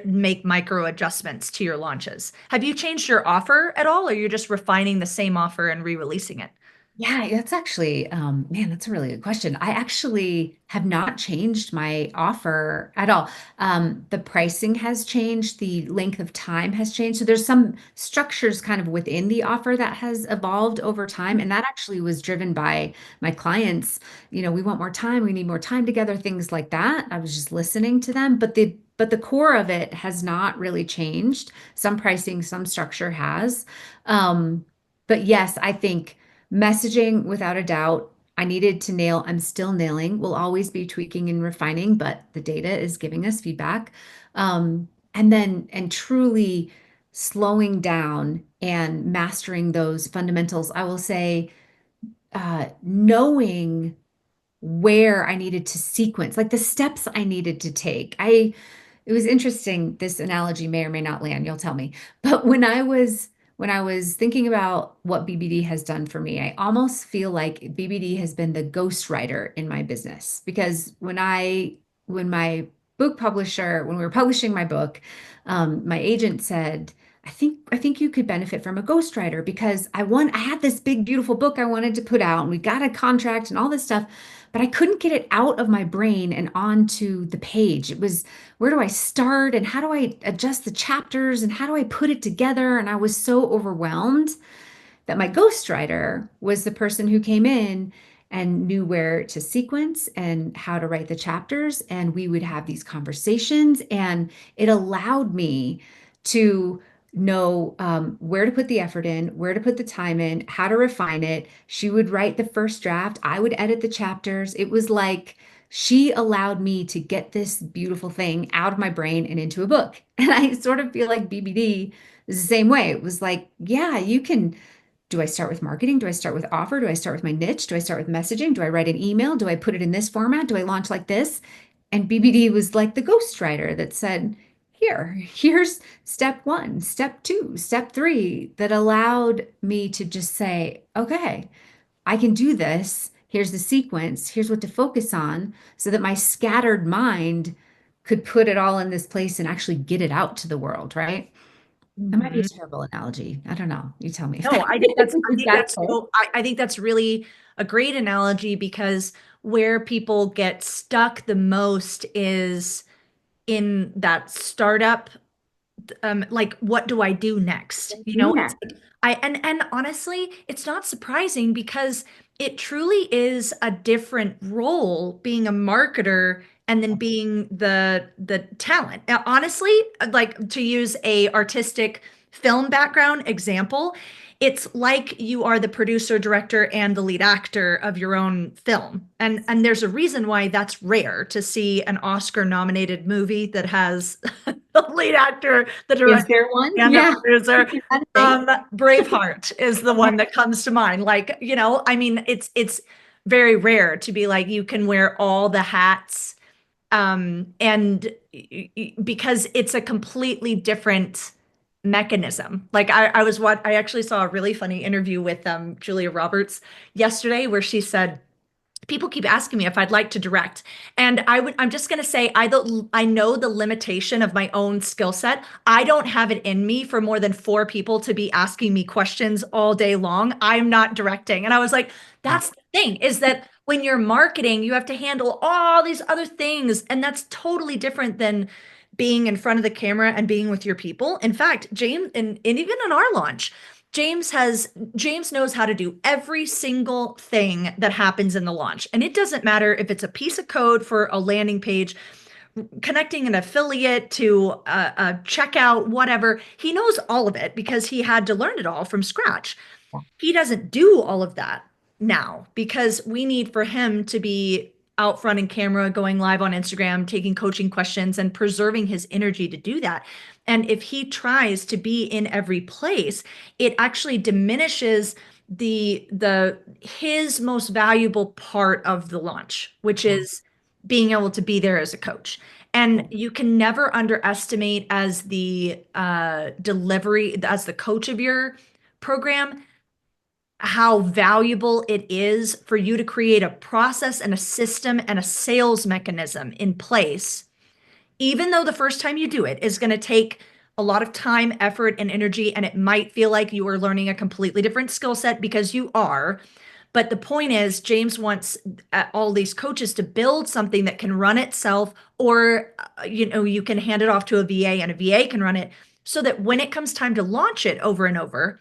make micro adjustments to your launches. Have you changed your offer at all, or you're just refining the same offer and re-releasing it? Yeah, that's actually, man, that's a really good question. I actually have not changed my offer at all. The pricing has changed, the length of time has changed. So there's some structures kind of within the offer that has evolved over time. And that actually was driven by my clients. We want more time, we need more time together, things like that. I was just listening to them, but the core of it has not really changed. Some pricing, some structure has. But yes, I think messaging, without a doubt, I needed to nail. I'm still nailing. We'll always be tweaking and refining, but the data is giving us feedback. And truly slowing down and mastering those fundamentals. I will say, knowing where I needed to sequence, like the steps I needed to take. It was interesting. This analogy may or may not land. You'll tell me. But when I was thinking about what BBD has done for me, I almost feel like BBD has been the ghostwriter in my business because when my book publisher, when we were publishing my book, my agent said, I think you could benefit from a ghostwriter because I had this big, beautiful book I wanted to put out, and we got a contract and all this stuff, but I couldn't get it out of my brain and onto the page. It was, where do I start and how do I adjust the chapters and how do I put it together? And I was so overwhelmed that my ghostwriter was the person who came in and knew where to sequence and how to write the chapters. And we would have these conversations, and it allowed me to know where to put the effort in, where to put the time in, how to refine it. She would write the first draft, I would edit the chapters. It was like she allowed me to get this beautiful thing out of my brain and into a book. And I sort of feel like BBD is the same way. It was like, yeah, you can. Do I start with marketing? Do I start with offer? Do I start with my niche? Do I start with messaging? Do I write an email? Do I put it in this format? Do I launch like this? And BBD was like the ghostwriter that said, here's step one, step two, step three, that allowed me to just say, okay, I can do this. Here's the sequence. Here's what to focus on so that my scattered mind could put it all in this place and actually get it out to the world, right? That might be a Mhm. terrible analogy. I don't know. You tell me if No, that I think that's I is think that that's close. so I think that's really a great analogy because where people get stuck the most is in that startup, like what do I do next? You know, it's Yeah. like and honestly, it's not surprising because it truly is a different role being a marketer and then being the talent. Honestly, like to use a artistic film background example, it's like you are the producer, director, and the lead actor of your own film. And there's a reason why that's rare to see an Oscar nominated movie that has the lead actor, the Is director, there one? and the Yeah. producer. Is that a thing? Braveheart is the Okay. one that comes to mind. Like, you know, I mean, it's very rare to be like you can wear all the hats, and because it's a completely different mechanism. Like I was what I actually saw a really funny interview with Julia Roberts yesterday where she said people keep asking me if I'd like to direct. And I'm just going to say I know the limitation of my own skill set. I don't have it in me for more than four people to be asking me questions all day long. I'm not directing. And I was like, that's the thing is that when you're marketing, you have to handle all these other things. And that's totally different than being in front of the camera and being with your people. In fact, James, and even in our launch, James knows how to do every single thing that happens in the launch. And it doesn't matter if it's a piece of code for a landing page, connecting an affiliate to a checkout, whatever. He knows all of it because he had to learn it all from scratch. He doesn't do all of that now because we need for him to be out front in camera, going live on Instagram, taking coaching questions and preserving his energy to do that. And if he tries to be in every place, it actually diminishes the his most valuable part of the launch, which is being able to be there as a coach. And you can never underestimate as the delivery, as the coach of your program, how valuable it is for you to create a process and a system and a sales mechanism in place, even though the first time you do it is going to take a lot of time, effort, and energy, and it might feel like you are learning a completely different skill set because you are. But the point is, James wants all these coaches to build something that can run itself, or you can hand it off to a VA, and a VA can run it, so that when it comes time to launch it over and over,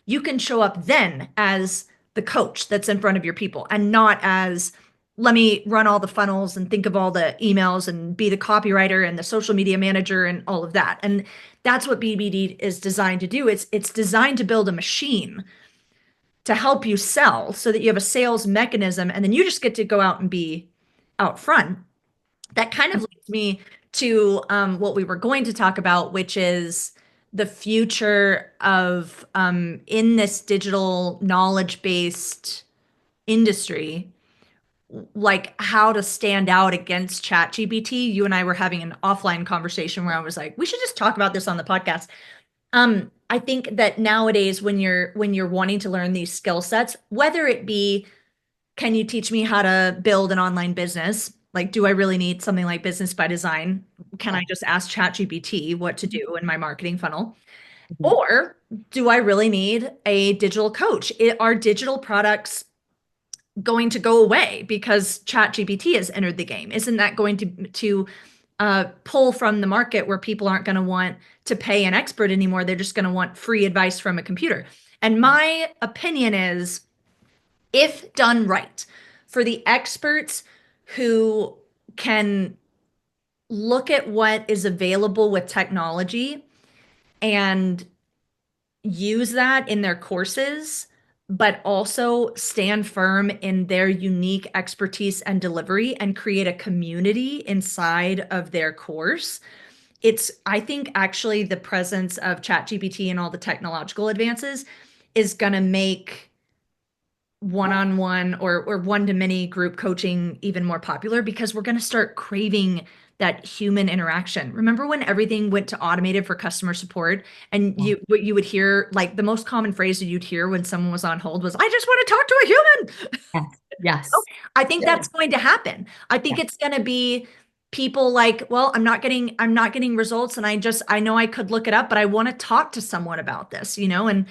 you can show up then as the coach that's in front of your people and not as let me run all the funnels and think of all the emails and be the copywriter and the social media manager and all of that. And that's what BBD is designed to do. It's designed to build a machine to help you sell so that you have a sales mechanism and then you just get to go out and be out front. That kind of leads me to what we were going to talk about, which is the future of in this digital knowledge-based industry, like how to stand out against ChatGPT. You and I were having an offline conversation where I was like, we should just talk about this on the podcast. I think that nowadays when you're wanting to learn these skill sets, whether it be can you teach me how to build an online business? Like, do I really need something like Business by Design? Can I just ask ChatGPT what to do in my marketing funnel? Mhm. Or do I really need a digital coach? Are digital products going to go away because ChatGPT has entered the game? Isn't that going to pull from the market where people aren't going to want to pay an expert anymore? They're just going to want free advice from a computer. And my opinion is, if done right, for the experts who can look at what is available with technology and use that in their courses, but also stand firm in their unique expertise and delivery and create a community inside of their course. I think actually the presence of ChatGPT and all the technological advances is going to make one-on-one or one-to-many group coaching even more popular, because we're going to start craving that human interaction. Remember when everything went to automated for customer support, and Yeah. what you would hear, like the most common phrase that you'd hear when someone was on hold was, "I just want to talk to a human." Yes. Yes. I think Yeah. that's going to happen. I think Yeah. it's going to be people like, well, I'm not getting results, and I know I could look it up, but I want to talk to someone about this, and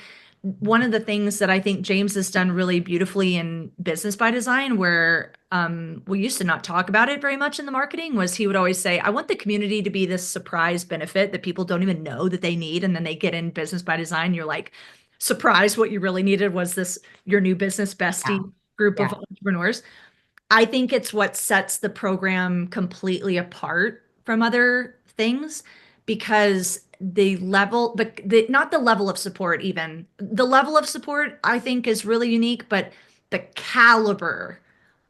one of the things that I think James has done really beautifully in Business by Design, where we used to not talk about it very much in the marketing, was he would always say, I want the community to be this surprise benefit that people don't even know that they need. And then they get in Business by Design. You're like, surprise, what you really needed was this, your new business Yeah. bestie group of Yeah. entrepreneurs. I think it's what sets the program completely apart from other things, because the level, the not the level of support, even the level of support I think is really unique, but the caliber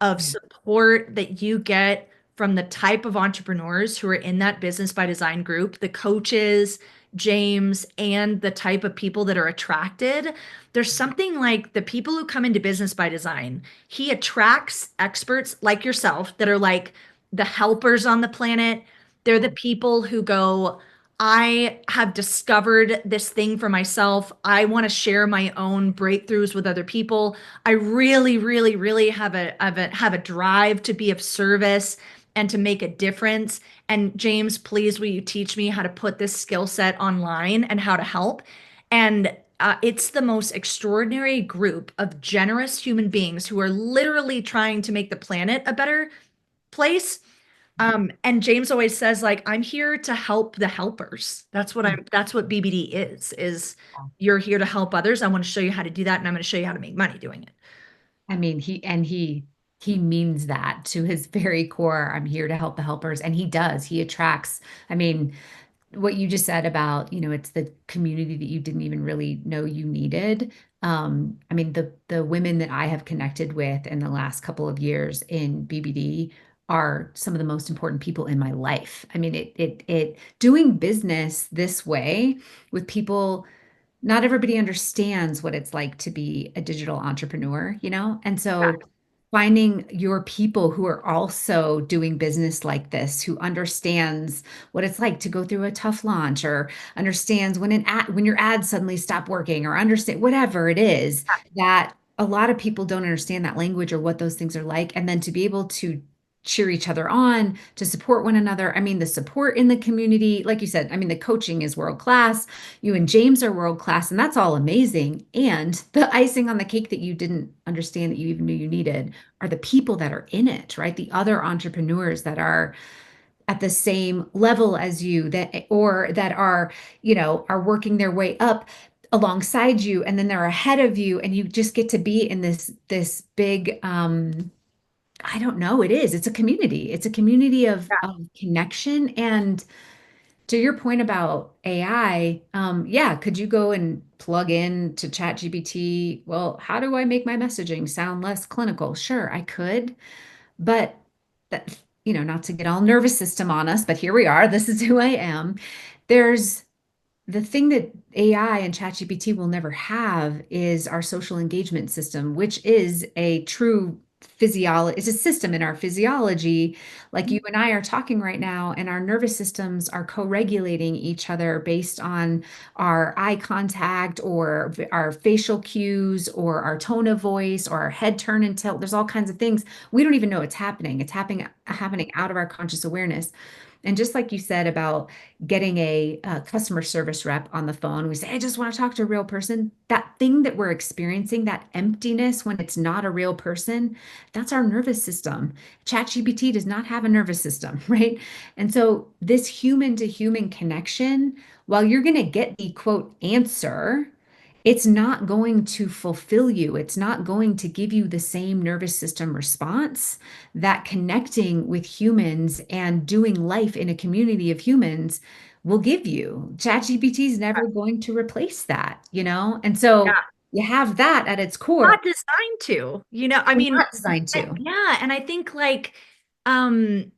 of support that you get from the type of entrepreneurs who are in that Business by Design group, the coaches, James, and the type of people that are attracted. There's something like the people who come into Business by Design, he attracts experts like yourself that are like the helpers on the planet. They're the people who go, I have discovered this thing for myself. I want to share my own breakthroughs with other people. I really, really, really have a drive to be of service and to make a difference. And James, please, will you teach me how to put this skill set online and how to help? And it's the most extraordinary group of generous human beings who are literally trying to make the planet a better place. And James always says, like, I'm here to help the helpers. That's what BBD is you're here to help others. I want to show you how to do that, and I'm going to show you how to make money doing it. I mean, he means that to his very core. I'm here to help the helpers, and he does. He attracts. I mean, what you just said about, it's the community that you didn't even really know you needed. I mean, the women that I have connected with in the last couple of years in BBD are some of the most important people in my life. I mean, it doing business this way with people, not everybody understands what it's like to be a digital entrepreneur, you know? And so finding your people who are also doing business like this, who understands what it's like to go through a tough launch, or understands when your ads suddenly stop working, or understand whatever it is, that a lot of people don't understand that language or what those things are like. And then to be able to cheer each other on, to support one another. I mean, the support in the community, like you said, I mean, the coaching is world class. You and James are world class, and that's all amazing. And the icing on the cake that you didn't understand that you even knew you needed are the people that are in it, right? The other entrepreneurs that are at the same level as you, that or that are, are working their way up alongside you, and then they're ahead of you, and you just get to be in this big, I don't know, it's a community. It's a community of connection. And to your point about AI, yeah, could you go and plug in to ChatGPT? Well, how do I make my messaging sound less clinical? Sure, I could, but that, not to get all nervous system on us, but here we are. This is who I am. There's the thing that AI and ChatGPT will never have is our social engagement system, which is a true physiology, it's a system in our physiology. Like you and I are talking right now, and our nervous systems are co-regulating each other based on our eye contact, or our facial cues, or our tone of voice, or our head turn and tilt. There's all kinds of things. We don't even know it's happening. It's happening happening out of our conscious awareness. And just like you said about getting a customer service rep on the phone, we say, I just want to talk to a real person. That thing that we're experiencing, that emptiness when it's not a real person, that's our nervous system. ChatGPT does not have a nervous system, right? And so this human to human connection, while you're going to get the quote answer, it's not going to fulfill you. It's not going to give you the same nervous system response that connecting with humans and doing life in a community of humans will give you. ChatGPT is never going to replace that, you know? And so Yeah. you have that at its core. Not designed to, I We're mean, not designed to. yeah. And I think um,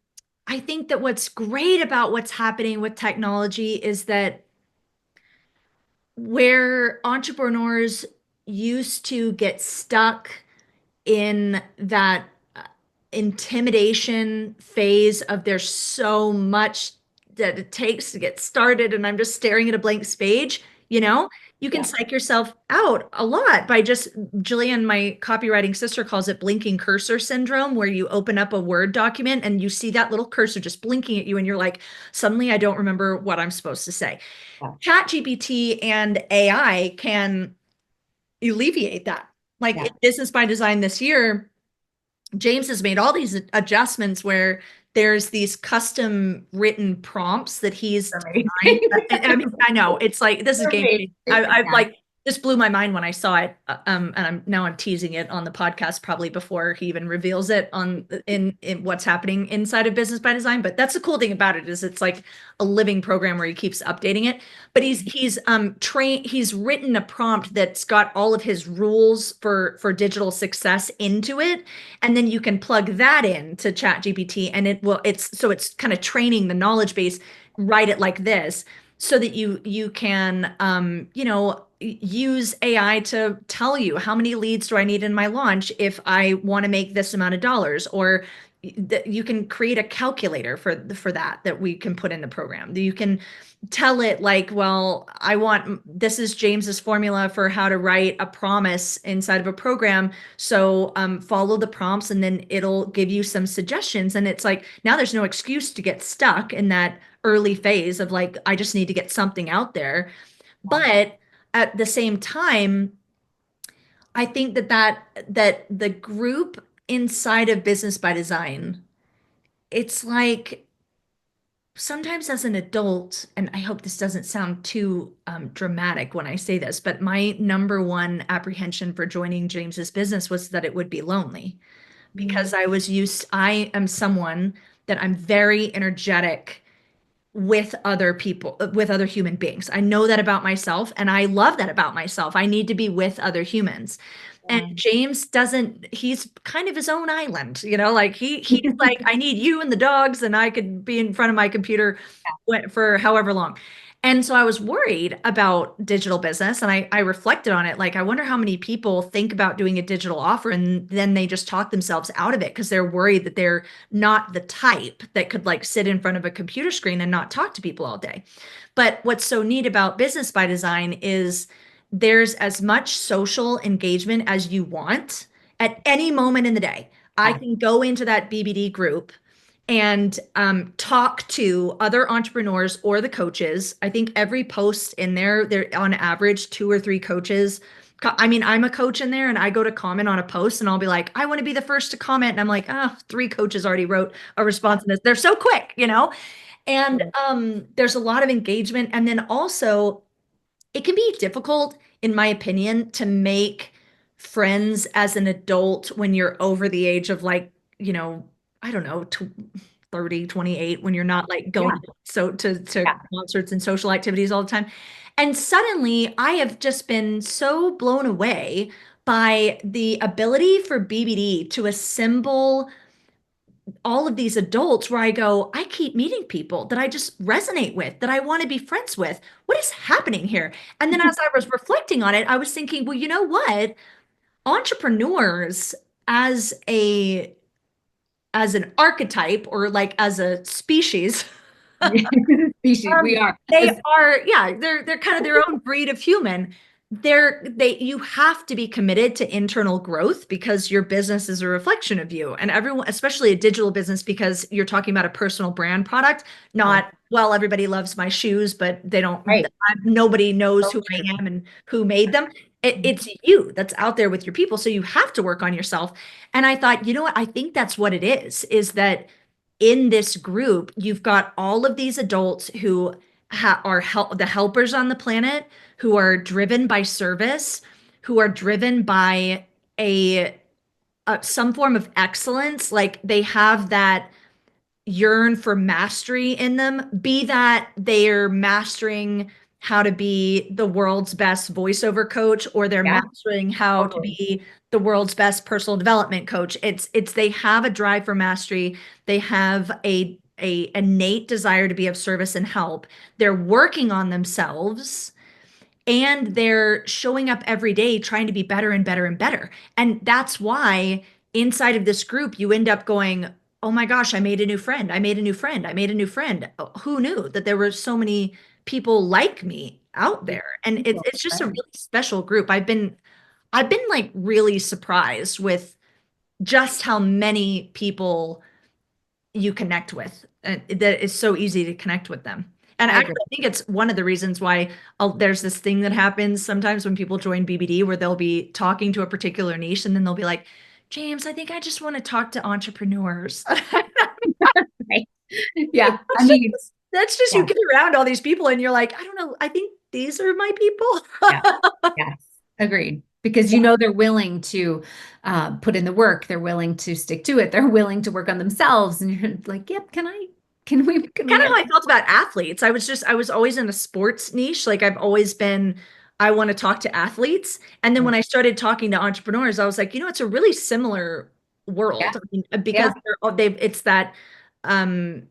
I think that what's great about what's happening with technology is that where entrepreneurs used to get stuck in that intimidation phase of there's so much that it takes to get started and I'm just staring at a blank page, you can Yeah. psych yourself out a lot by just Jillian, my copywriting sister, calls it blinking cursor syndrome, where you open up a Word document and you see that little cursor just blinking at you and you're like, suddenly I don't remember what I'm supposed to say. Yeah. ChatGPT and AI can alleviate that. Like Yeah. in Business by Design this year, James has made all these adjustments where there's these custom written prompts that he's Amazing. designed. I mean, I know it's like this is game Amazing. changing. I Yeah. like this blew my mind when I saw it. And I'm teasing it on the podcast probably before he even reveals it in what's happening inside of Business by Design. But that's the cool thing about it is it's like a living program where he keeps updating it. But he's written a prompt that's got all of his rules for digital success into it, and then you can plug that in to ChatGPT, and it's kind of training the knowledge base, write it like this, so that you can use AI to tell you how many leads do I need in my launch if I want to make this amount of dollars, or that you can create a calculator for that we can put in the program. You can tell it like, well, this is James's formula for how to write a promise inside of a program. So follow the prompts and then it'll give you some suggestions. And it's like, now there's no excuse to get stuck in that early phase of like, I just need to get something out there. But at the same time, I think that the group inside of Business by Design, it's like sometimes as an adult, and I hope this doesn't sound too dramatic when I say this, but my number one apprehension for joining James's business was that it would be lonely, because I am someone that I'm very energetic with other people, with other human beings. I know that about myself and I love that about myself. I need to be with other humans. And James doesn't, he's kind of his own island, like he's like, I need you and the dogs and I could be in front of my computer for however long. And so I was worried about digital business and I reflected on it. Like, I wonder how many people think about doing a digital offer and then they just talk themselves out of it because they're worried that they're not the type that could like sit in front of a computer screen and not talk to people all day. But what's so neat about Business by Design is there's as much social engagement as you want at any moment in the day. I Yeah. can go into that BBD group and talk to other entrepreneurs or the coaches. I think every post in there on average 2 or 3 coaches. I mean, I'm a coach in there and I go to comment on a post and I'll be like, I want to be the first to comment. And I'm like, 3 coaches already wrote a response to this. They're so quick. And there's a lot of engagement. And then also, it can be difficult, in my opinion, to make friends as an adult when you're over the age of like, I don't know, 30, 28, when you're not like Yeah. going to Yeah. concerts and social activities all the time. And suddenly I have just been so blown away by the ability for BBD to assemble all of these adults where I go, I keep meeting people that I just resonate with, that I want to be friends with. What is happening here? And then as I was reflecting on it, I was thinking, well, you know what? Entrepreneurs as a as an archetype or like as a species, Species, we are. they are, yeah, they're kind of their own breed of human. you have to be committed to internal growth because your business is a reflection of you, and everyone, especially a digital business, because you're talking about a personal brand product, Right. not, well, everybody loves my shoes but they don't, Right. nobody knows So who I true. am and who made them. Mhm. It's you that's out there with your people, so you have to work on yourself. And I thought, you know what, I think that's what it is that in this group you've got all of these adults who are the helpers on the planet, who are driven by service, who are driven by a, some form of excellence. Like they have that yearn for mastery in them, be that they're mastering how to be the world's best voiceover coach, or they're Yeah, mastering how to totally. be the world's best personal development coach. It's they have a drive for mastery. They have a innate desire to be of service and help. They're working on themselves, and they're showing up every day trying to be better and better and better. And that's why inside of this group, you end up going, oh my gosh, I made a new friend. I made a new friend. I made a new friend. Oh, who knew that there were so many people like me out there? And People, it's just a right. really special group. I've been like really surprised with just how many people you connect with. That is so easy to connect with them. And I agree. actually, I think it's one of the reasons why there's this thing that happens sometimes when people join BBD where they'll be talking to a particular niche and then they'll be like, James, I think I just want to talk to entrepreneurs. Right. Yeah. I That's mean, just, that's just you yeah, get around all these people and you're like, I don't know, I think these are my people. yeah, yes, agreed. Because you know they're willing to put in the work, they're willing to stick to it, they're willing to work on themselves, and you're like, "Yep, can we Kind of have?" how I felt about athletes. I was always in a sports niche. Like I've always been, I want to talk to athletes. And then when I started talking to entrepreneurs, I was like, you know, it's a really similar Yeah, world. I mean, because yeah, it's that um,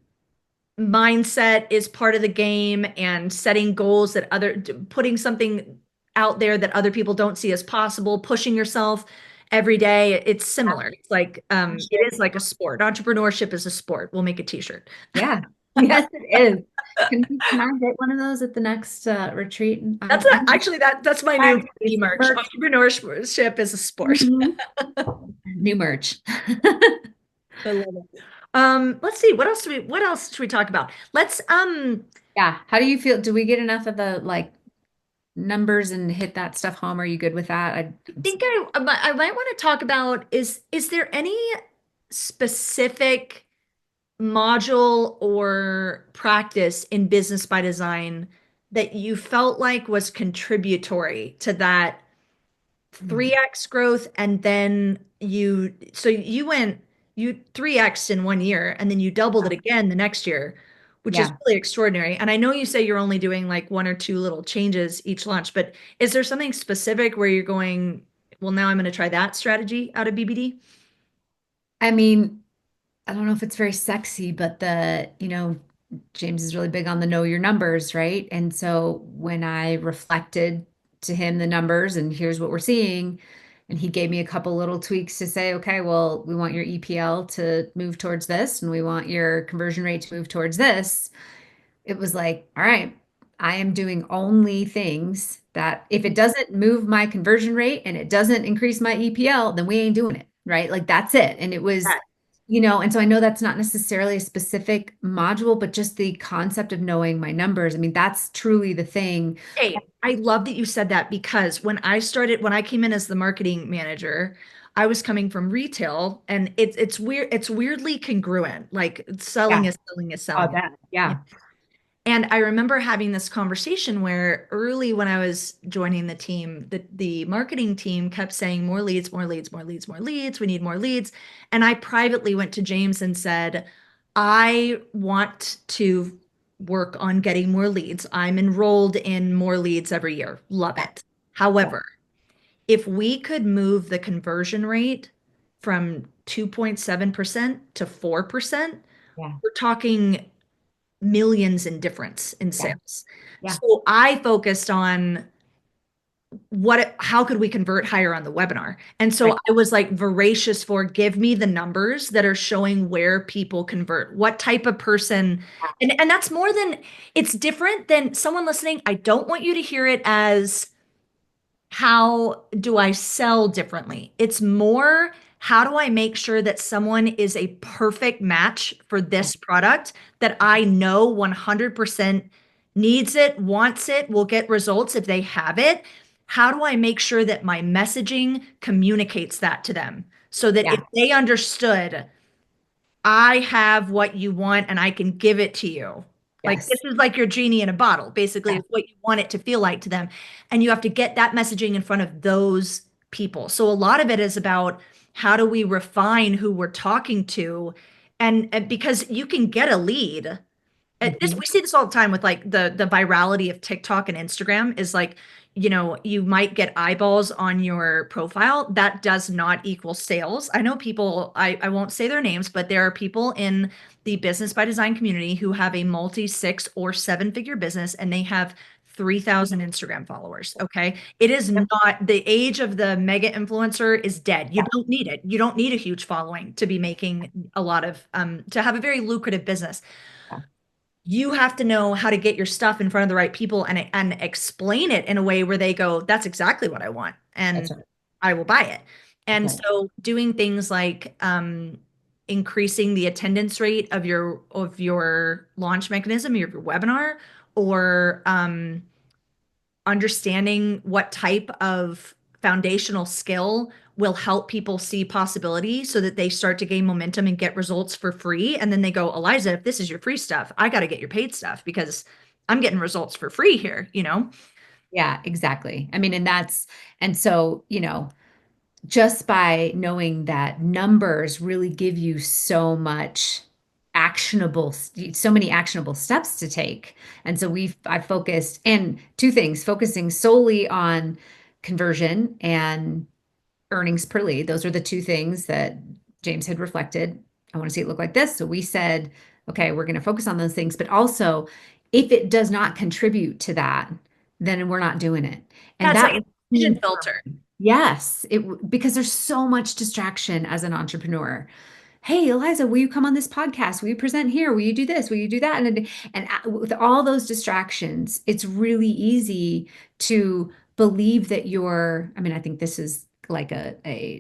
mindset is part of the game, and setting goals that putting something out there that other people don't see as possible, pushing yourself every day. It's similar. It's like, it is like a sport. Entrepreneurship is a sport. We'll make a t-shirt. yeah. Yes, it is. Can I get one of those at the next retreat? Actually that's my new It's merch. merch. Entrepreneurship is a sport. Mhm. New merch. I love it. Let's see. What else should we talk about? Let's Yeah. How do you feel? Do we get enough of the like numbers and hit that stuff home? Are you good with that? think I might want to talk about, is there any specific module or practice in Business by Design that you felt like was contributory to that Mm, 3x growth? And then you 3x in 1 year, and then you doubled it again the next year, which is yeah. really extraordinary. And I know you say you're only doing like one or two little changes each launch, but is there something specific where you're going, well, now I'm going to try that strategy out of BBD? I mean, I don't know if it's very sexy, but James is really big on the know your numbers, right? And so when I reflected to him the numbers and here's what we're seeing, and he gave me a couple little tweaks to say, okay, well, we want your EPL to move towards this, and we want your conversion rate to move towards this. It was like, all right, I am doing only things that if it doesn't move my conversion rate and it doesn't increase my EPL, then we ain't doing it, right? Like that's it. And it was, and so I know that's not necessarily a specific module, but just the concept of knowing my numbers. I mean, that's truly the thing. Hey, I love that you said that, because when I came in as the marketing manager, I was coming from retail, and it's weird, it's weirdly congruent. Like Yeah. selling is Oh, selling. that. Yeah. And I remember having this conversation where early when I was joining the team, the marketing team kept saying more leads, more leads, more leads, more leads. We need more leads. And I privately went to James and said, I want to work on getting more leads. I'm enrolled in more leads every year. Love Yeah. it. Yeah. However, if we could move the conversion rate from 2.7% to 4%, Yeah. we're talking millions in difference in Yeah. sales. Yeah. So I focused on how could we convert higher on the webinar? And Right. so I was like voracious for, give me the numbers that are showing where people convert, what type of person. And that's more than, it's different than someone listening. I don't want you to hear it as how do I sell differently? It's more, how do I make sure that someone is a perfect match for Yeah. this product that I know 100% needs it, wants it, will get results if they have it? How do I make sure that my messaging communicates that to them so that if Yeah. they understood, I have what you want and I can give it to you. Like this Yes. is like your genie in a bottle, basically, Yeah. is what you want it to feel like to them. And you have to get that messaging in front of those people. So a lot of it is about how do we refine who we're talking to? And because you can get a lead this Mhm. we see this all the time with like the virality of TikTok and Instagram is like, you might get eyeballs on your profile. That does not equal sales. I know people, I won't say their names, but there are people in the business by design community who have a multi six or seven figure business and they have 3,000 Instagram followers. Okay. It is Yep. not the age of the mega influencer is dead. You Yeah. don't need it. You don't need a huge following to be making a lot of, to have a very lucrative business. Yeah. You have to know how to get your stuff in front of the right people and explain it in a way where they go, that's exactly what I want, That's and right. I will buy it. That's And right. so doing things like increasing the attendance rate of your launch mechanism, your webinar, or understanding what type of foundational skill will help people see possibility so that they start to gain momentum and get results for free. And then they go, Eliza, if this is your free stuff, I got to get your paid stuff because I'm getting results for free here, you know? Yeah, exactly. I mean, and so, just by knowing that numbers really give you so many actionable steps to take. And so I focused, and two things, focusing solely on conversion and earnings per lead. Those are the two things that James had reflected. I want to see it look like this. So we said, okay, we're going to focus on those things, but also if it does not contribute to that, then we're not doing it. Yeah, And it's that like was a key decision for filter. me. Yes, because there's so much distraction as an entrepreneur. Hey, Eliza, will you come on this podcast? Will you present here? Will you do this? Will you do that? And with all those distractions, it's really easy to believe that I mean, I think this is like a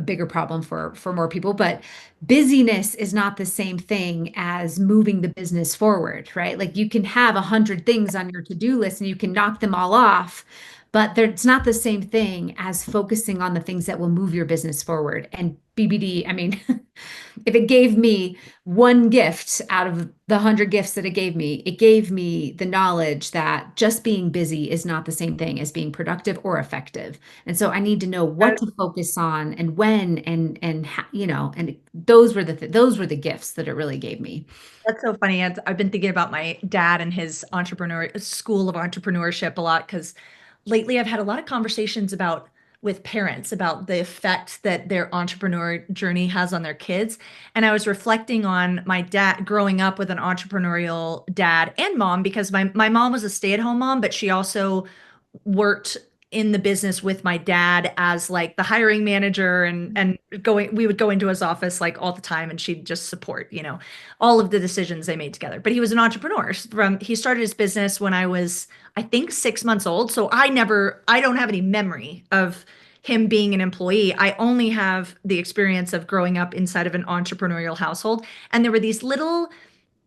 bigger problem for more people, but busyness is not the same thing as moving the business forward, right? Like you can have 100 things on your to-do list and you can knock them all off, but it's not the same thing as focusing on the things that will move your business forward. And BBD, I mean, if it gave me one gift out of the 100 gifts that it gave me the knowledge that just being busy is not the same thing as being productive or effective. And so I need to know what to focus on and when and those were the gifts that it really gave me. That's so funny. I've been thinking about my dad and his school of entrepreneurship a lot because lately I've had a lot of conversations about with parents about the effect that their entrepreneur journey has on their kids. And I was reflecting on my dad growing up with an entrepreneurial dad and mom because my mom was a stay-at-home mom, but she also worked in the business with my dad as like the hiring manager and going we would go into his office like all the time and she'd just support, all of the decisions they made together. But he was an entrepreneur. He started his business when I was, I think, 6 months old. So I don't have any memory of him being an employee. I only have the experience of growing up inside of an entrepreneurial household. And there were these little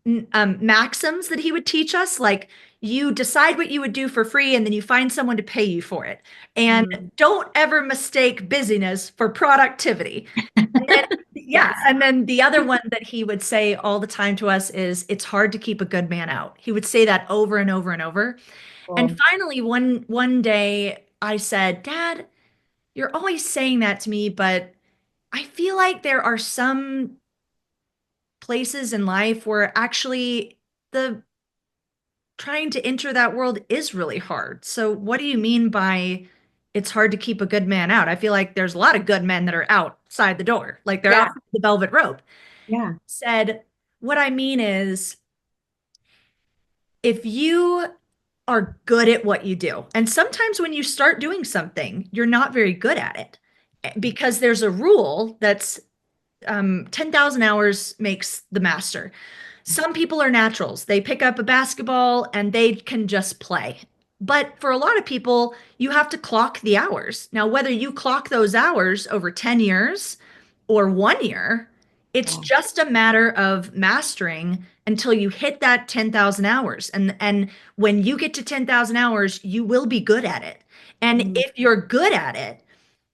maxims that he would teach us, like you decide what you would do for free and then you find someone to pay you for it. And Mm. don't ever mistake busyness for productivity. And then, yeah. Yes. And then the other one that he would say all the time to us is it's hard to keep a good man out. He would say that over and over and over. And Cool. finally, one day I said, Dad, you're always saying that to me, but I feel like there are some places in life where actually the trying to enter that world is really hard. So what do you mean by it's hard to keep a good man out? I feel like there's a lot of good men that are outside the door, like they're Yeah. outside the velvet rope. Yeah. Said, what I mean is if you are good at what you do, and sometimes when you start doing something, you're not very good at it because there's a rule that's 10,000 hours makes the master. Some people are naturals. They pick up a basketball and they can just play. But for a lot of people, you have to clock the hours. Now, whether you clock those hours over 10 years or 1 year, it's Yeah. just a matter of mastering until you hit that 10,000 hours. And when you get to 10,000 hours, you will be good at it. And Mm, if you're good at it,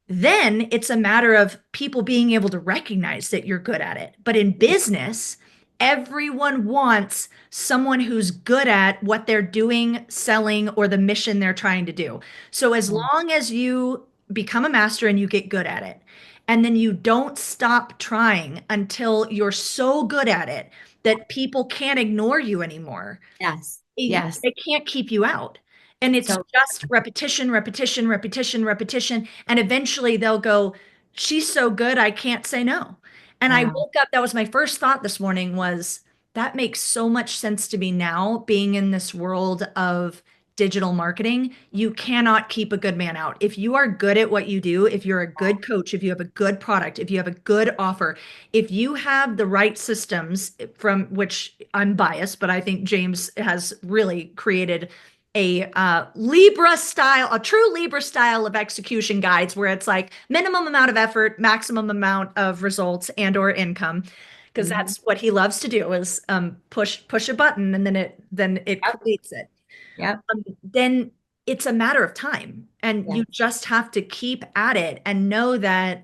then it's a matter of people being able to recognize that you're good at it. But in business, everyone wants someone who's good at what they're doing, selling, or the mission they're trying to do. So as yeah. long as you become a master and you get good at it, and then you don't stop trying until you're so good at it that people can't ignore you anymore, Yes. Yes. they can't keep you out. And it's So just repetition, repetition, repetition, repetition. And eventually they'll go, she's so good, I can't say no. And I wow. woke up, that was my first thought this morning was that makes so much sense to me now, being in this world of digital marketing. You cannot keep a good man out. If you are good at what you do, if you're a good coach, if you have a good product, if you have a good offer, if you have the right systems, from which I'm biased, but I think James has really created a true Libra style of execution guides where it's like minimum amount of effort, maximum amount of results and or income, because Mhm. that's what he loves to do is push a button and then it Yep. creates it. Yep. Then it's a matter of time, and Yeah. you just have to keep at it and know that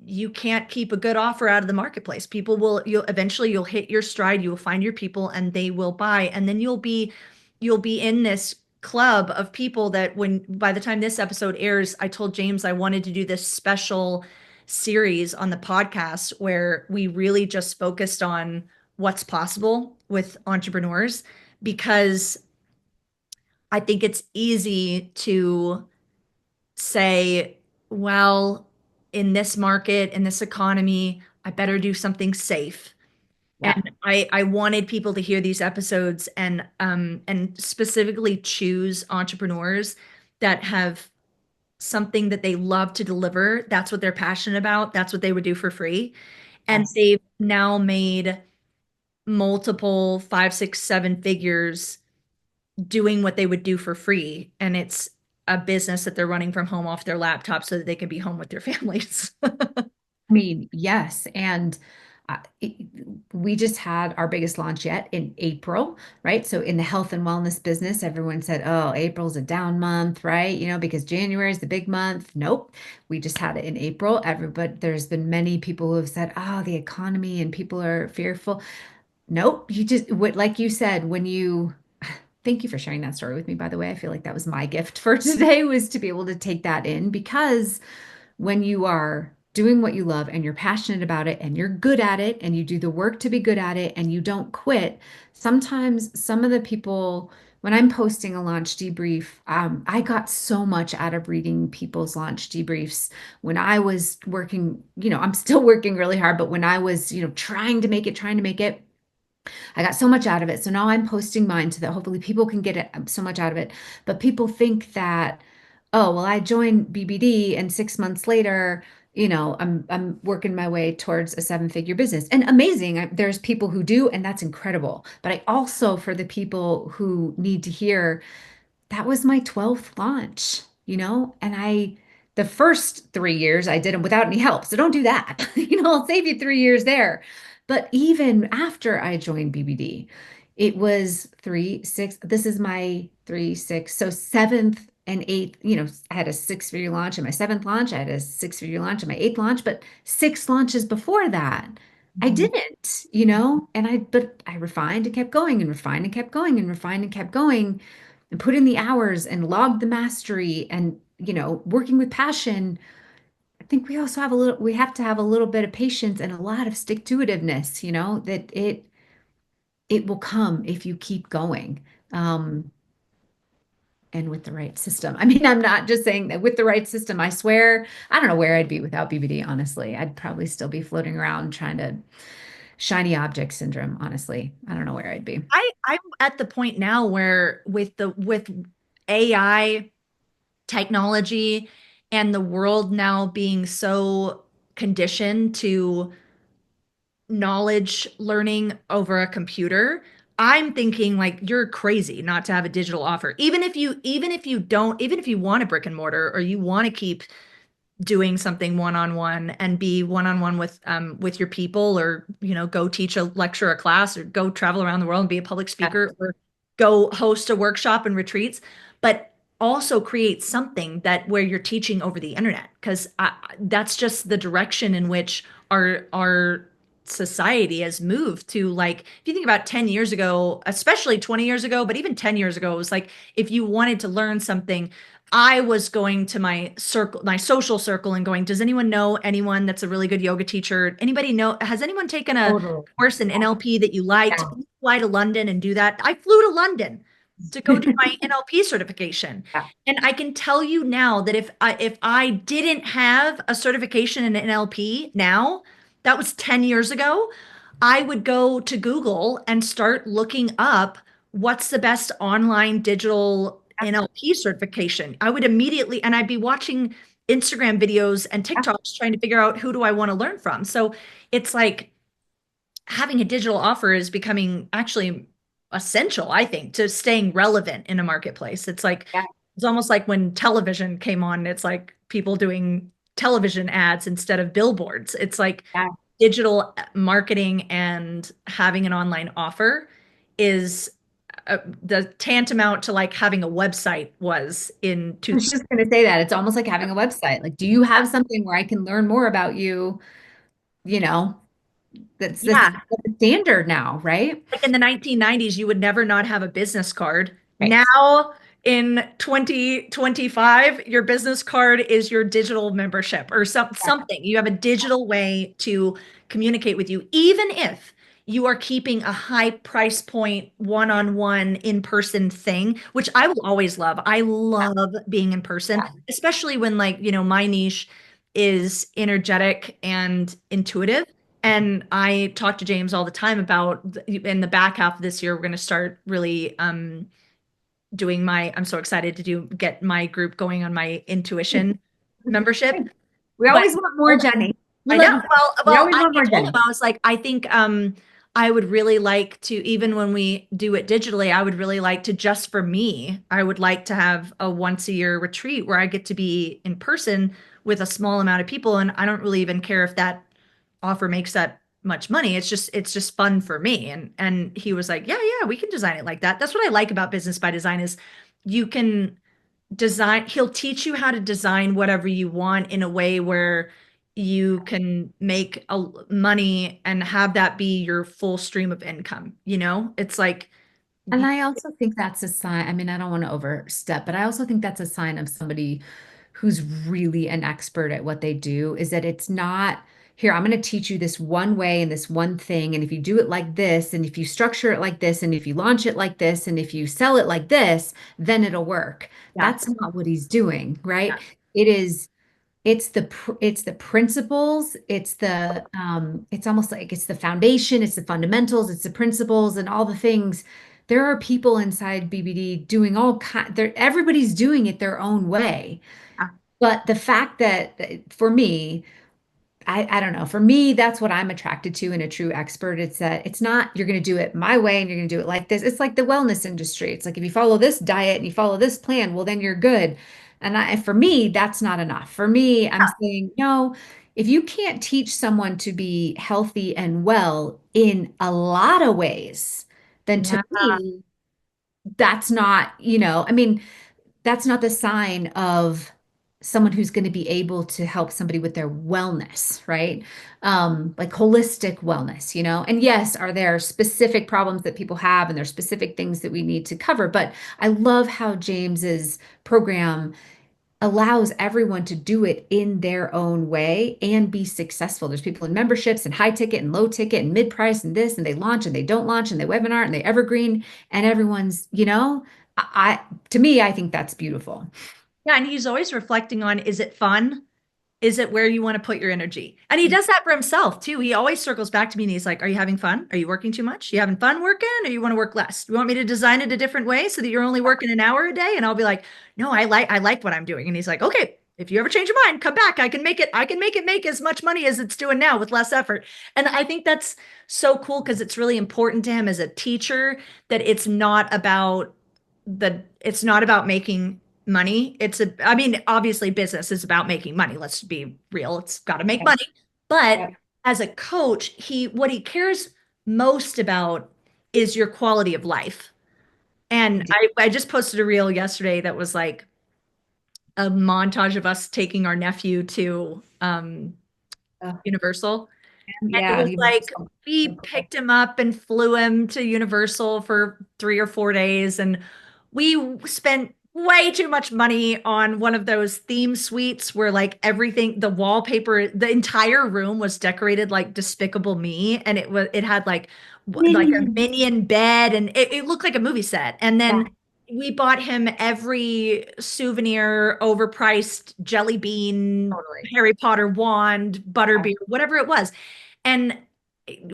you can't keep a good offer out of the marketplace. People will, you'll hit your stride, you will find your people and they will buy. And then you'll be in this club of people that when by the time this episode airs, I told James I wanted to do this special series on the podcast where we really just focused on what's possible with entrepreneurs, because I think it's easy to say, well, in this market, in this economy, I better do something safe. Yeah. And I wanted people to hear these episodes and specifically choose entrepreneurs that have something that they love to deliver. That's what they're passionate about. That's what they would do for free. And Yes. they've now made multiple five, six, seven figures doing what they would do for free. And it's a business that they're running from home off their laptop so that they can be home with their families. I mean, yes. And we just had our biggest launch yet in April, right? So in the health and wellness business, everyone said, oh, April's a down month, right? Because January is the big month. Nope. We just had it in April. Everybody, there's been many people who have said, oh, the economy and people are fearful. Nope. You just, what, like you said, when you, thank you for sharing that story with me, by the way. I feel like that was my gift for today was to be able to take that in because when you are doing what you love and you're passionate about it and you're good at it and you do the work to be good at it and you don't quit, sometimes some of the people, when I'm posting a launch debrief, I got so much out of reading people's launch debriefs when I was working, I'm still working really hard, but when I was, trying to make it, I got so much out of it. So now I'm posting mine so that hopefully people can get so much out of it. But people think that, oh, well, I joined BBD and 6 months later, I'm working my way towards a seven-figure business. And amazing, there's people who do, and that's incredible. But I also, for the people who need to hear, that was my 12th launch, and the first 3 years I did them without any help. So don't do that. I'll save you 3 years there. But even after I joined BBD, it was 3, 6. This is my 3, 6. So seventh and eighth, I had a six-figure launch in my seventh launch. I had a six-figure launch in my eighth launch, but six launches before that, I Mhm. didn't, but I refined and kept going and refined and kept going and refined and kept going and put in the hours and log the mastery and working with passion. I think we have to have a little bit of patience and a lot of stick to itiveness, that it will come if you keep going. um and with the right system. I mean, I'm not just saying that with the right system. I swear, I don't know where I'd be without BBD, honestly. I'd probably still be floating around trying to shiny object syndrome, honestly. I don't know where I'd be. I'm at the point now where with AI technology and the world now being so conditioned to knowledge learning over a computer, I'm thinking like you're crazy not to have a digital offer. Even if you want a brick and mortar or you want to keep doing something one-on-one and be one-on-one with your people, or go teach a lecture or class, or go travel around the world and be a public speaker, or go host a workshop and retreats, but also create something that where you're teaching over the internet, because that's just the direction in which our society has moved to. Like if you think about 10 years ago, especially 20 years ago, but even 10 years ago, it was like if you wanted to learn something, I was going to my circle, my social circle, and going, does anyone know anyone that's a really good yoga teacher? Anybody know, has anyone taken a Totally. course in NLP that you liked? Yeah. Can you fly to London and do that? I flew to London to go do my NLP certification. Yeah. And I can tell you now that if I didn't have a certification in NLP now, that was 10 years ago, I would go to Google and start looking up what's the best online digital NLP certification. I would immediately, and I'd be watching Instagram videos and TikToks trying to figure out who do I want to learn from. So it's like having a digital offer is becoming actually essential, I think, to staying relevant in a marketplace. It's like, Yeah. it's almost like when television came on, it's like people doing television ads instead of billboards. It's like Yeah. digital marketing and having an online offer is the tantamount to like having a website was in I two. was just going to say that it's almost like having a website. Like, do you have something where I can learn more about you? You know, that's Yeah. the standard now, right? Like in the 1990s, you would never not have a business card. Right. Now in 2025, your business card is your digital membership or something. You have a digital way to communicate with you, even if you are keeping a high price point one-on-one in-person thing, which I will always love. I love being in person, Yeah. especially when like, my niche is energetic and intuitive. And I talk to James all the time about in the back half of this year, we're going to start really doing I'm so excited to get my group going on my intuition membership. We But always want more, Jenny. I know. We Well, always I want more, told him, Jenny. I was like, I think I would really like to, even when we do it digitally, I would really like to, just for me, I would like to have a once a year retreat where I get to be in person with a small amount of people. And I don't really even care if that offer makes that much money. It's just fun for me. And he was like, yeah, yeah, we can design it like that. That's what I like about Business by Design is you can design, he'll teach you how to design whatever you want in a way where you can make money and have that be your full stream of income. It's like, And I also think that's a sign. I mean, I don't want to overstep, but I also think that's a sign of somebody who's really an expert at what they do, is that it's not, here, I'm going to teach you this one way and this one thing. And if you do it like this, and if you structure it like this, and if you launch it like this, and if you sell it like this, then it'll work. yeah, That's not what he's doing, yeah, right? It is it's the principles, it's almost like it's the foundation, it's the fundamentals, it's the principles and all the things. There are people inside BBD doing all kind, everybody's doing it their own way. yeah, But the fact that for me, I don't know. For me, that's what I'm attracted to in a true expert. It's that it's not you're going to do it my way and you're going to do it like this. It's like the wellness industry. It's like if you follow this diet and you follow this plan, well, then you're good. For me, that's not enough. For me, I'm saying, no, if you can't teach someone to be healthy and well in a lot of ways, then to yeah, me, that's not, I mean, that's not the sign of someone who's going to be able to help somebody with their wellness, right? Like holistic wellness, And yes, are there specific problems that people have and there's specific things that we need to cover? But I love how James's program allows everyone to do it in their own way and be successful. There's people in memberships and high ticket and low ticket and mid price and this, and they launch and they don't launch and they webinar and they evergreen and everyone's, to me, I think that's beautiful. yeah. And he's always reflecting on, is it fun? Is it where you want to put your energy? And he does that for himself too. He always circles back to me and he's like, are you having fun? Are you working too much? You having fun working, or you want to work less? You want me to design it a different way so that you're only working an hour a day? And I'll be like, no, I like what I'm doing. And he's like, okay, if you ever change your mind, come back. I can make it make as much money as it's doing now with less effort. And I think that's so cool because it's really important to him as a teacher that it's not about making money. I mean, obviously business is about making money. Let's be real. It's got to make Yeah. money. But Yeah. as a coach, what he cares most about is your quality of life. And I just posted a reel yesterday that was like a montage of us taking our nephew to Uh, Universal. And it yeah. was Universal. like we picked him up and flew him to Universal for 3 or 4 days, and we spent way too much money on one of those theme suites where like everything, the wallpaper, the entire room was decorated like Despicable Me, and it had like like a Minions. minion bed, and it looked like a movie set. And Yeah, then we bought him every souvenir, overpriced jelly bean, totally. Harry Potter wand, Yeah. butterbeer, whatever it was. And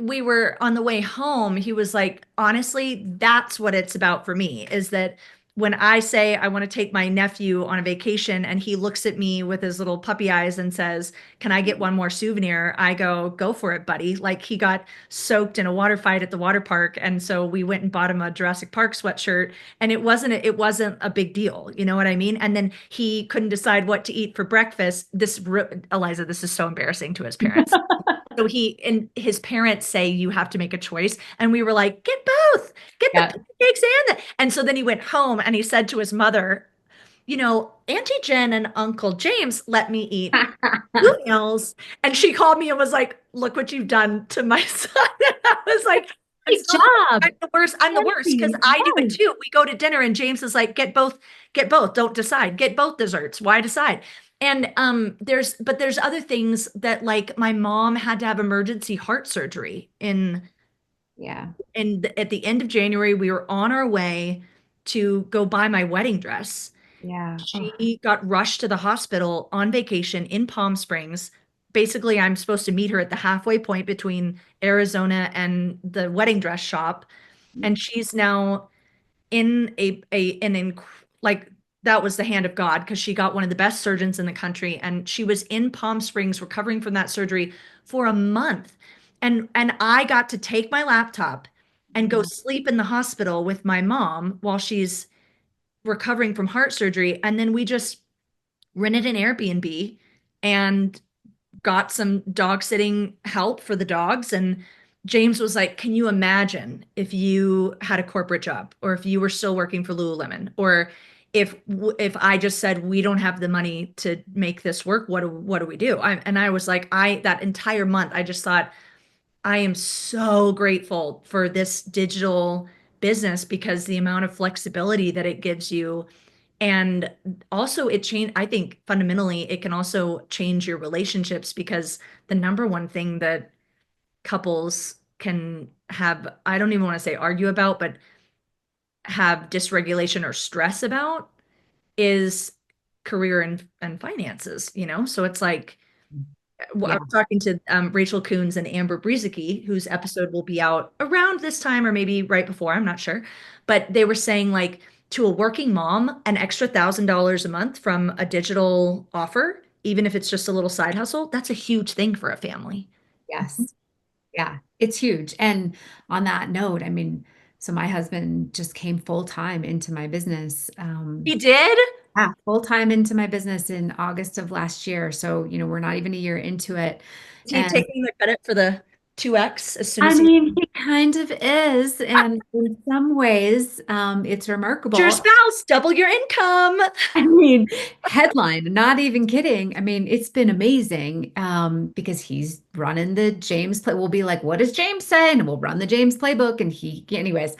we were on the way home. He was like, honestly, that's what it's about for me is that when I say I want to take my nephew on a vacation and he looks at me with his little puppy eyes and says, can I get one more souvenir? I go for it, buddy. Like he got soaked in a water fight at the water park. And so we went and bought him a Jurassic Park sweatshirt and it wasn't a big deal. You know what I mean? And then he couldn't decide what to eat for breakfast. Eliza, this is so embarrassing to his parents. So he and his parents say you have to make a choice. And we were like, get both, get the Yeah. pancakes and so then he went home and he said to his mother, Auntie Jen and Uncle James let me eat two meals. And she called me and was like, look what you've done to my son. And I was like, I'm Great so sorry. job. I'm the worst. I'm the worst because Nancy. I do it Yes. too. We go to dinner and James is like, get both, don't decide, get both desserts. Why decide? And there's other things that like my mom had to have emergency heart surgery Yeah. at the end of January. We were on our way to go buy my wedding dress. Yeah. Oh, She got rushed to the hospital on vacation in Palm Springs. Basically, I'm supposed to meet her at the halfway point between Arizona and the wedding dress shop. And she's now in like that was the hand of God because she got one of the best surgeons in the country. And she was in Palm Springs recovering from that surgery for a month. And I got to take my laptop and go mhm. sleep in the hospital with my mom while she's recovering from heart surgery. And then we just rented an Airbnb and got some dog sitting help for the dogs. And James was like, can you imagine if you had a corporate job or if you were still working for Lululemon or if I just said we don't have the money to make this work, what do we do? And I was like, that entire month I just thought I am so grateful for this digital business because the amount of flexibility that it gives you. And also I think fundamentally it can also change your relationships because the number one thing that couples can have, I don't even want to say argue about, but have dysregulation or stress about is career and finances, So it's like I Yeah. was talking to Rachel Coons and Amber Brezicki, whose episode will be out around this time or maybe right before, I'm not sure. But they were saying like to a working mom, an extra $1,000 a month from a digital offer, even if it's just a little side hustle, that's a huge thing for a family. Yes. Yeah. It's huge. And on that note, I mean, so my husband just came full time into my business. He did? Yeah, full time into my business in August of last year. So, we're not even a year into it. Is he And taking the credit for the 2X as soon I as he mean, he kind of is. And in some ways, it's your remarkable. spouse, double your income? I mean, headline, not even kidding. I mean, it's been amazing because he's running the James play. We'll be like, what does James say? And we'll run the James playbook. And anyways.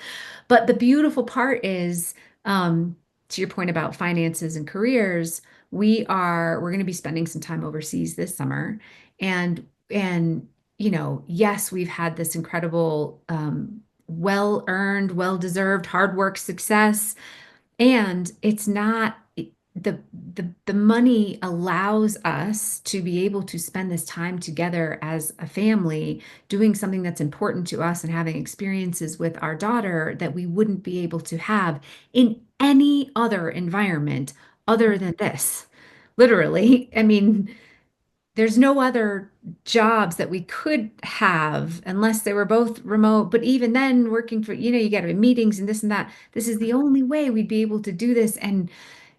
But the beautiful part is, to your point about finances and careers, we're going to be spending some time overseas this summer. And, yes, we've had this incredible, well earned, well deserved hard work success and it's not the money allows us to be able to spend this time together as a family doing something that's important to us and having experiences with our daughter that we wouldn't be able to have in any other environment other than this. literally. I mean, there's no other jobs that we could have unless they were both remote. But even then, working for, you got to be meetings and this and that. This is the only way we'd be able to do this. And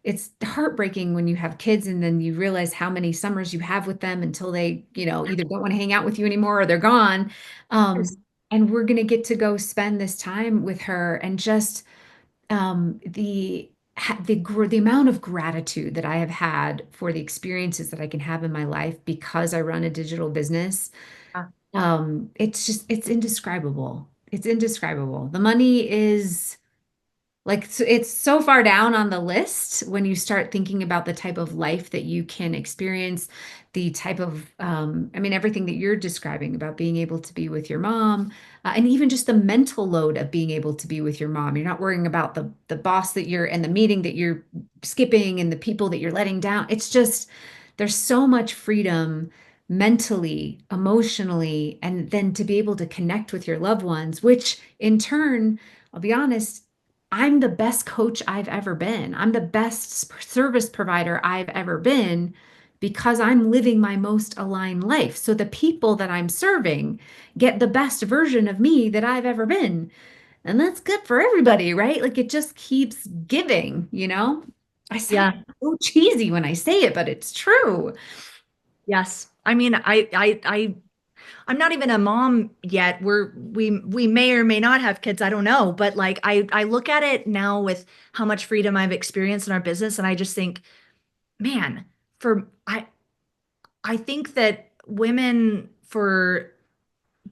it's heartbreaking when you have kids and then you realize how many summers you have with them until they, either don't want to hang out with you anymore or they're gone. Yes. And we're going to get to go spend this time with her and just the amount of gratitude that I have had for the experiences that I can have in my life because I run a digital business. It's indescribable. It's indescribable. The money is like it's so far down on the list when you start thinking about the type of life that you can experience, the type of, I mean, everything that you're describing about being able to be with your mom, and even just the mental load of being able to be with your mom. You're not worrying about the boss that you're and the meeting that you're skipping and the people that you're letting down. It's just there's so much freedom mentally, emotionally, and then to be able to connect with your loved ones, which in turn, I'll be honest, I'm the best coach I've ever been. I'm the best service provider I've ever been because I'm living my most aligned life. So the people that I'm serving get the best version of me that I've ever been. And that's good for everybody, right? Like it just keeps giving. I sound Yeah. so cheesy when I say it, but it's true. Yes. I mean, I'm not even a mom yet. We may or may not have kids. I don't know. But like I look at it now with how much freedom I've experienced in our business, and I just think, man, for I think that women for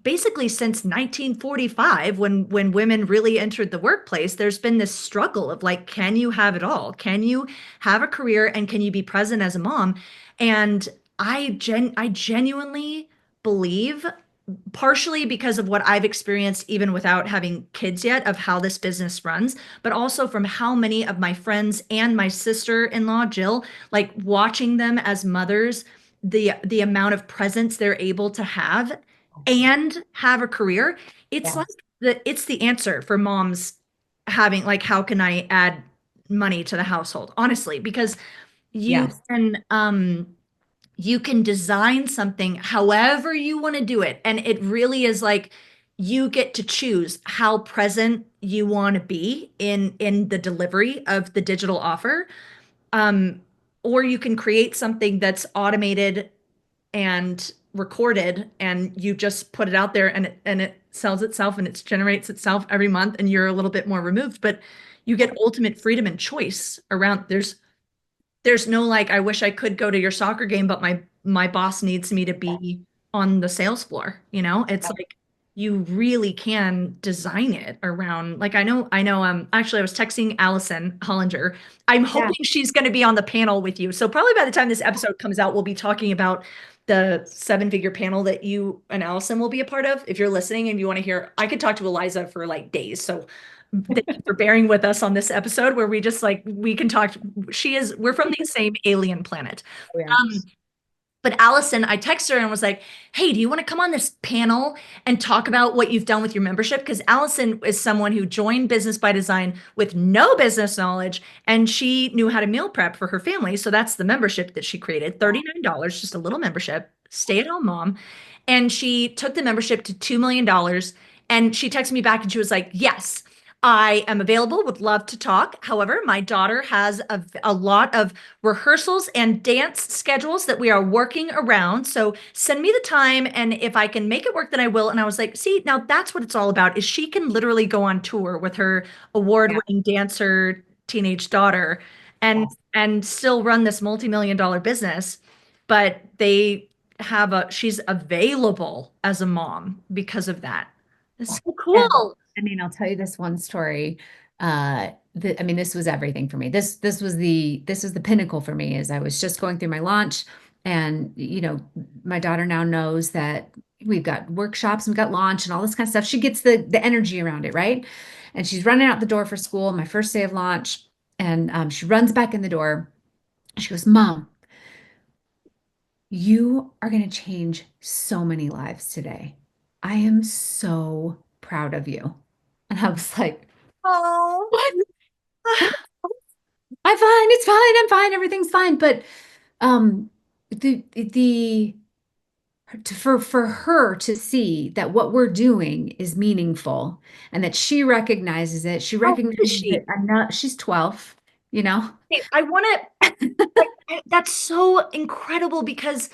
basically since 1945 when women really entered the workplace, there's been this struggle of like, can you have it all? Can you have a career and can you be present as a mom? And I genuinely believe, partially because of what I've experienced even without having kids yet, of how this business runs, but also from how many of my friends and my sister-in-law Jill, like watching them as mothers, the amount of presence they're able to have and have a career. It's Yeah. like it's the answer for moms having like, how can I add money to the household, honestly, because you Yes. can you can design something however you want to do it. And it really is like you get to choose how present you want to be in the delivery of the digital offer. Um, or you can create something that's automated and recorded and you just put it out there and it sells itself and it generates itself every month and you're a little bit more removed, but you get ultimate freedom and choice around. There's no like, I wish I could go to your soccer game, but my boss needs me to be on the sales floor. It's like you really can design it around, like, I know actually I was texting Allison Hollinger. I'm Yeah. hoping she's going to be on the panel with you. So probably by the time this episode comes out, we'll be talking about the seven-figure panel that you and Allison will be a part of. If you're listening and you want to hear, I could talk to Eliza for like days. So thank you for bearing with us on this episode where we just like we can talk. We're from the same alien planet. Oh, yeah. Um, but Allison, I texted her and was like, hey, do you want to come on this panel and talk about what you've done with your membership? Because Allison is someone who joined Business by Design with no business knowledge and she knew how to meal prep for her family. So that's the membership that she created, $39, just a little membership, stay at home mom. And she took the membership to $2 million. And she texted me back and she was like, yes, I am available, would love to talk. However, my daughter has a lot of rehearsals and dance schedules that we are working around. So send me the time, and if I can make it work, then I will. And I was like, see, now that's what it's all about, is she can literally go on tour with her Yeah. award-winning dancer teenage daughter and Yes. and still run this multi-million-dollar business. But she's available as a mom because of that. It's so And cool. I mean, I'll tell you this one story. I mean, this was everything for me. This was the pinnacle for me as I was just going through my launch. And, my daughter now knows that we've got workshops and we've got launch and all this kind of stuff. She gets the energy around it, right? And she's running out the door for school, my first day of launch. And she runs back in the door. She goes, Mom, you are going to change so many lives today. I am so proud of you. And I was like, Oh. what? I'm fine. It's fine. I'm fine. Everything's fine. But Um, the for her to see that what we're doing is meaningful and that she recognizes it. She How old is recognizes it she? enough. She's 12, you know? Hey, I want to, that's so incredible because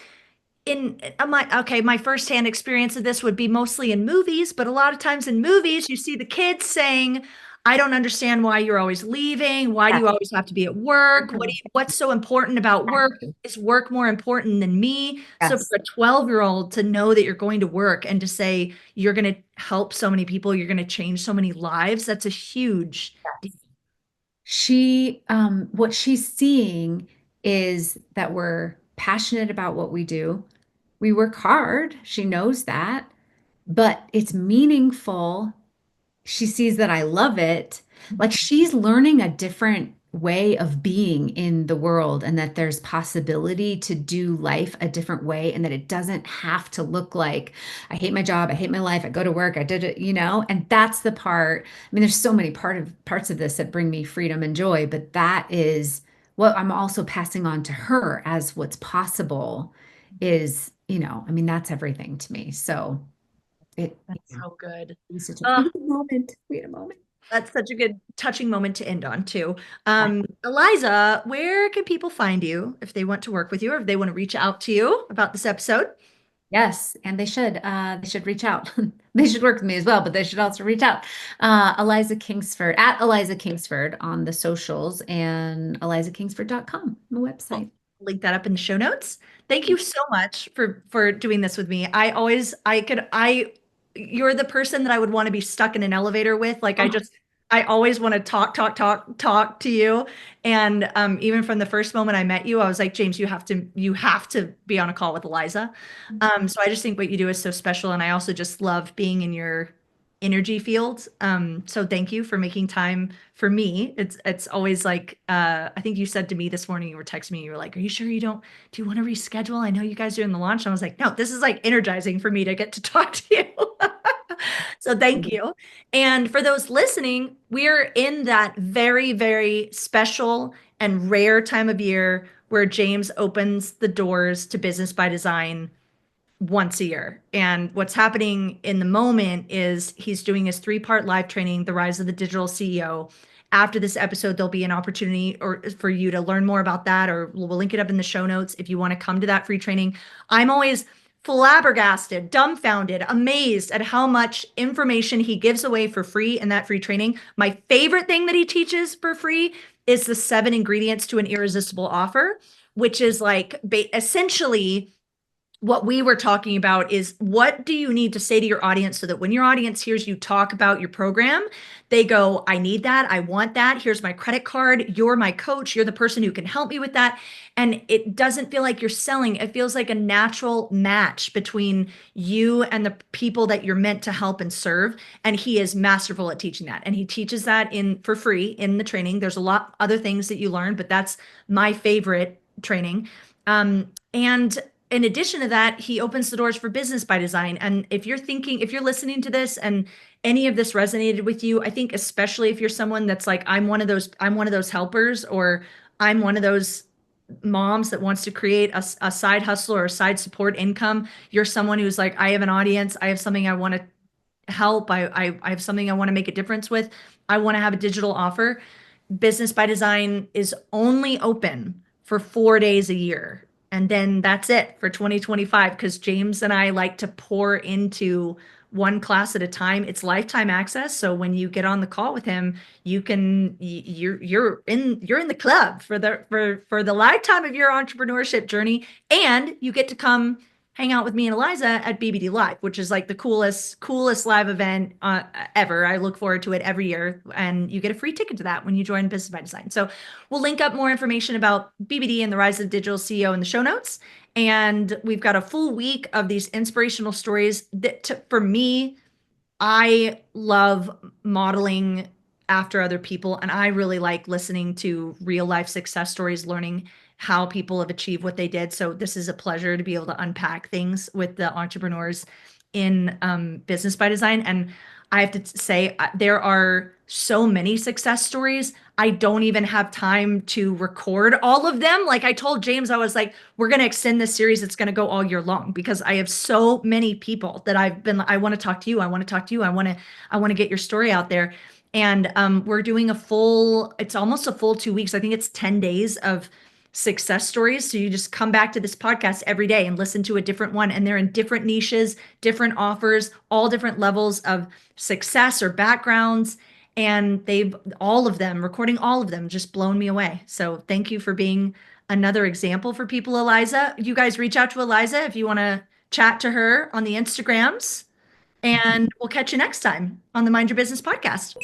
my firsthand experience of this would be mostly in movies, but a lot of times in movies you see the kids saying, I don't understand why you're always leaving. Why do Yes. you always have to be at work? Mhm. What's so important about work? Is work more important than me? So Yes. for a 12-year-old to know that you're going to work and to say you're going to help so many people, you're going to change so many lives, that's a huge deal. What she's seeing is that we're passionate about what we do. We work hard. She knows that, but it's meaningful. She sees that I love it. Like she's learning a different way of being in the world and that there's possibility to do life a different way and that it doesn't have to look like I hate my job, I hate my life, I go to work, I did it, and that's the part. I mean, there's so many parts of this that bring me freedom and joy, but that is what I'm also passing on to her as what's possible is, I mean, that's everything to me. So it, That's so good. it was such a, Uh, we had a moment. We had a moment. that's such a good touching moment to end on too. Eliza, where can people find you if they want to work with you or if they want to reach out to you about this episode? Yes, and they should. They should reach out. They should work with me as well, but they should also reach out. Eliza Kingsford at Eliza Kingsford on the socials and elizakingsford.com, the website. Link that up in the show notes. Thank you so much for doing this with me. You're the person that I would want to be stuck in an elevator with. Like Oh, I always want to talk to you. And even from the first moment I met you, I was like, James, you have to be on a call with Eliza. So I just think what you do is so special, and I also just love being in your energy field. So thank you for making time for me. It's always like I think you said to me this morning, you were texting me, you were like, are you sure do you want to reschedule? I know you guys are in the launch. And I was like, no, this is like energizing for me to get to talk to you. So thank you. And for those listening, we're in that very, very special and rare time of year where James opens the doors to Business by Design once a year. And what's happening in the moment is he's doing his 3-part live training, The Rise of the Digital CEO. After this episode, there'll be an opportunity for you to learn more about that, or we'll link it up in the show notes if you want to come to that free training. I'm always flabbergasted, dumbfounded, amazed at how much information he gives away for free in that free training. My favorite thing that he teaches for free is the 7 ingredients to an irresistible offer, which is like essentially what we were talking about is what do you need to say to your audience so that when your audience hears you talk about your program, they go, I need that. I want that. Here's my credit card. You're my coach. You're the person who can help me with that. And it doesn't feel like you're selling. It feels like a natural match between you and the people that you're meant to help and serve. And he is masterful at teaching that. And he teaches that for free in the training. There's a lot other things that you learn, but that's my favorite training. And in addition to that, he opens the doors for Business by Design. And if you're listening to this and any of this resonated with you, I think especially if you're someone that's like, I'm one of those helpers, or I'm one of those moms that wants to create a side hustle or a side support income. You're someone who's like, I have an audience, I have something I want to help, I have something I want to make a difference with. I want to have a digital offer. Business by Design is only open for 4 days a year. And then that's it for 2025 because James and I like to pour into one class at a time. It's lifetime access. So when you get on the call with him, you're in the club for the lifetime of your entrepreneurship journey. And you get to come hang out with me and Eliza at BBD Live, which is like the coolest live event ever. I look forward to it every year, and you get a free ticket to that when you join Business by Design. So we'll link up more information about BBD and the Rise of the Digital CEO in the show notes. And we've got a full week of these inspirational stories that, for me, I love modeling after other people, and I really like listening to real life success stories, learning how people have achieved what they did. So this is a pleasure to be able to unpack things with the entrepreneurs in Business by Design. And I have to say, there are so many success stories. I don't even have time to record all of them. Like I told James, I was like, we're going to extend this series. It's going to go all year long because I have so many people that I want to talk to you. I want to talk to you. I want to get your story out there. And we're doing it's almost a full 2 weeks. I think it's 10 days of success stories. So you just come back to this podcast every day and listen to a different one. And they're in different niches, different offers, all different levels of success or backgrounds. And recording all of them just blown me away. So thank you for being another example for people, Eliza. You guys reach out to Eliza if you want to chat to her on the Instagrams. And we'll catch you next time on the Mind Your Business podcast.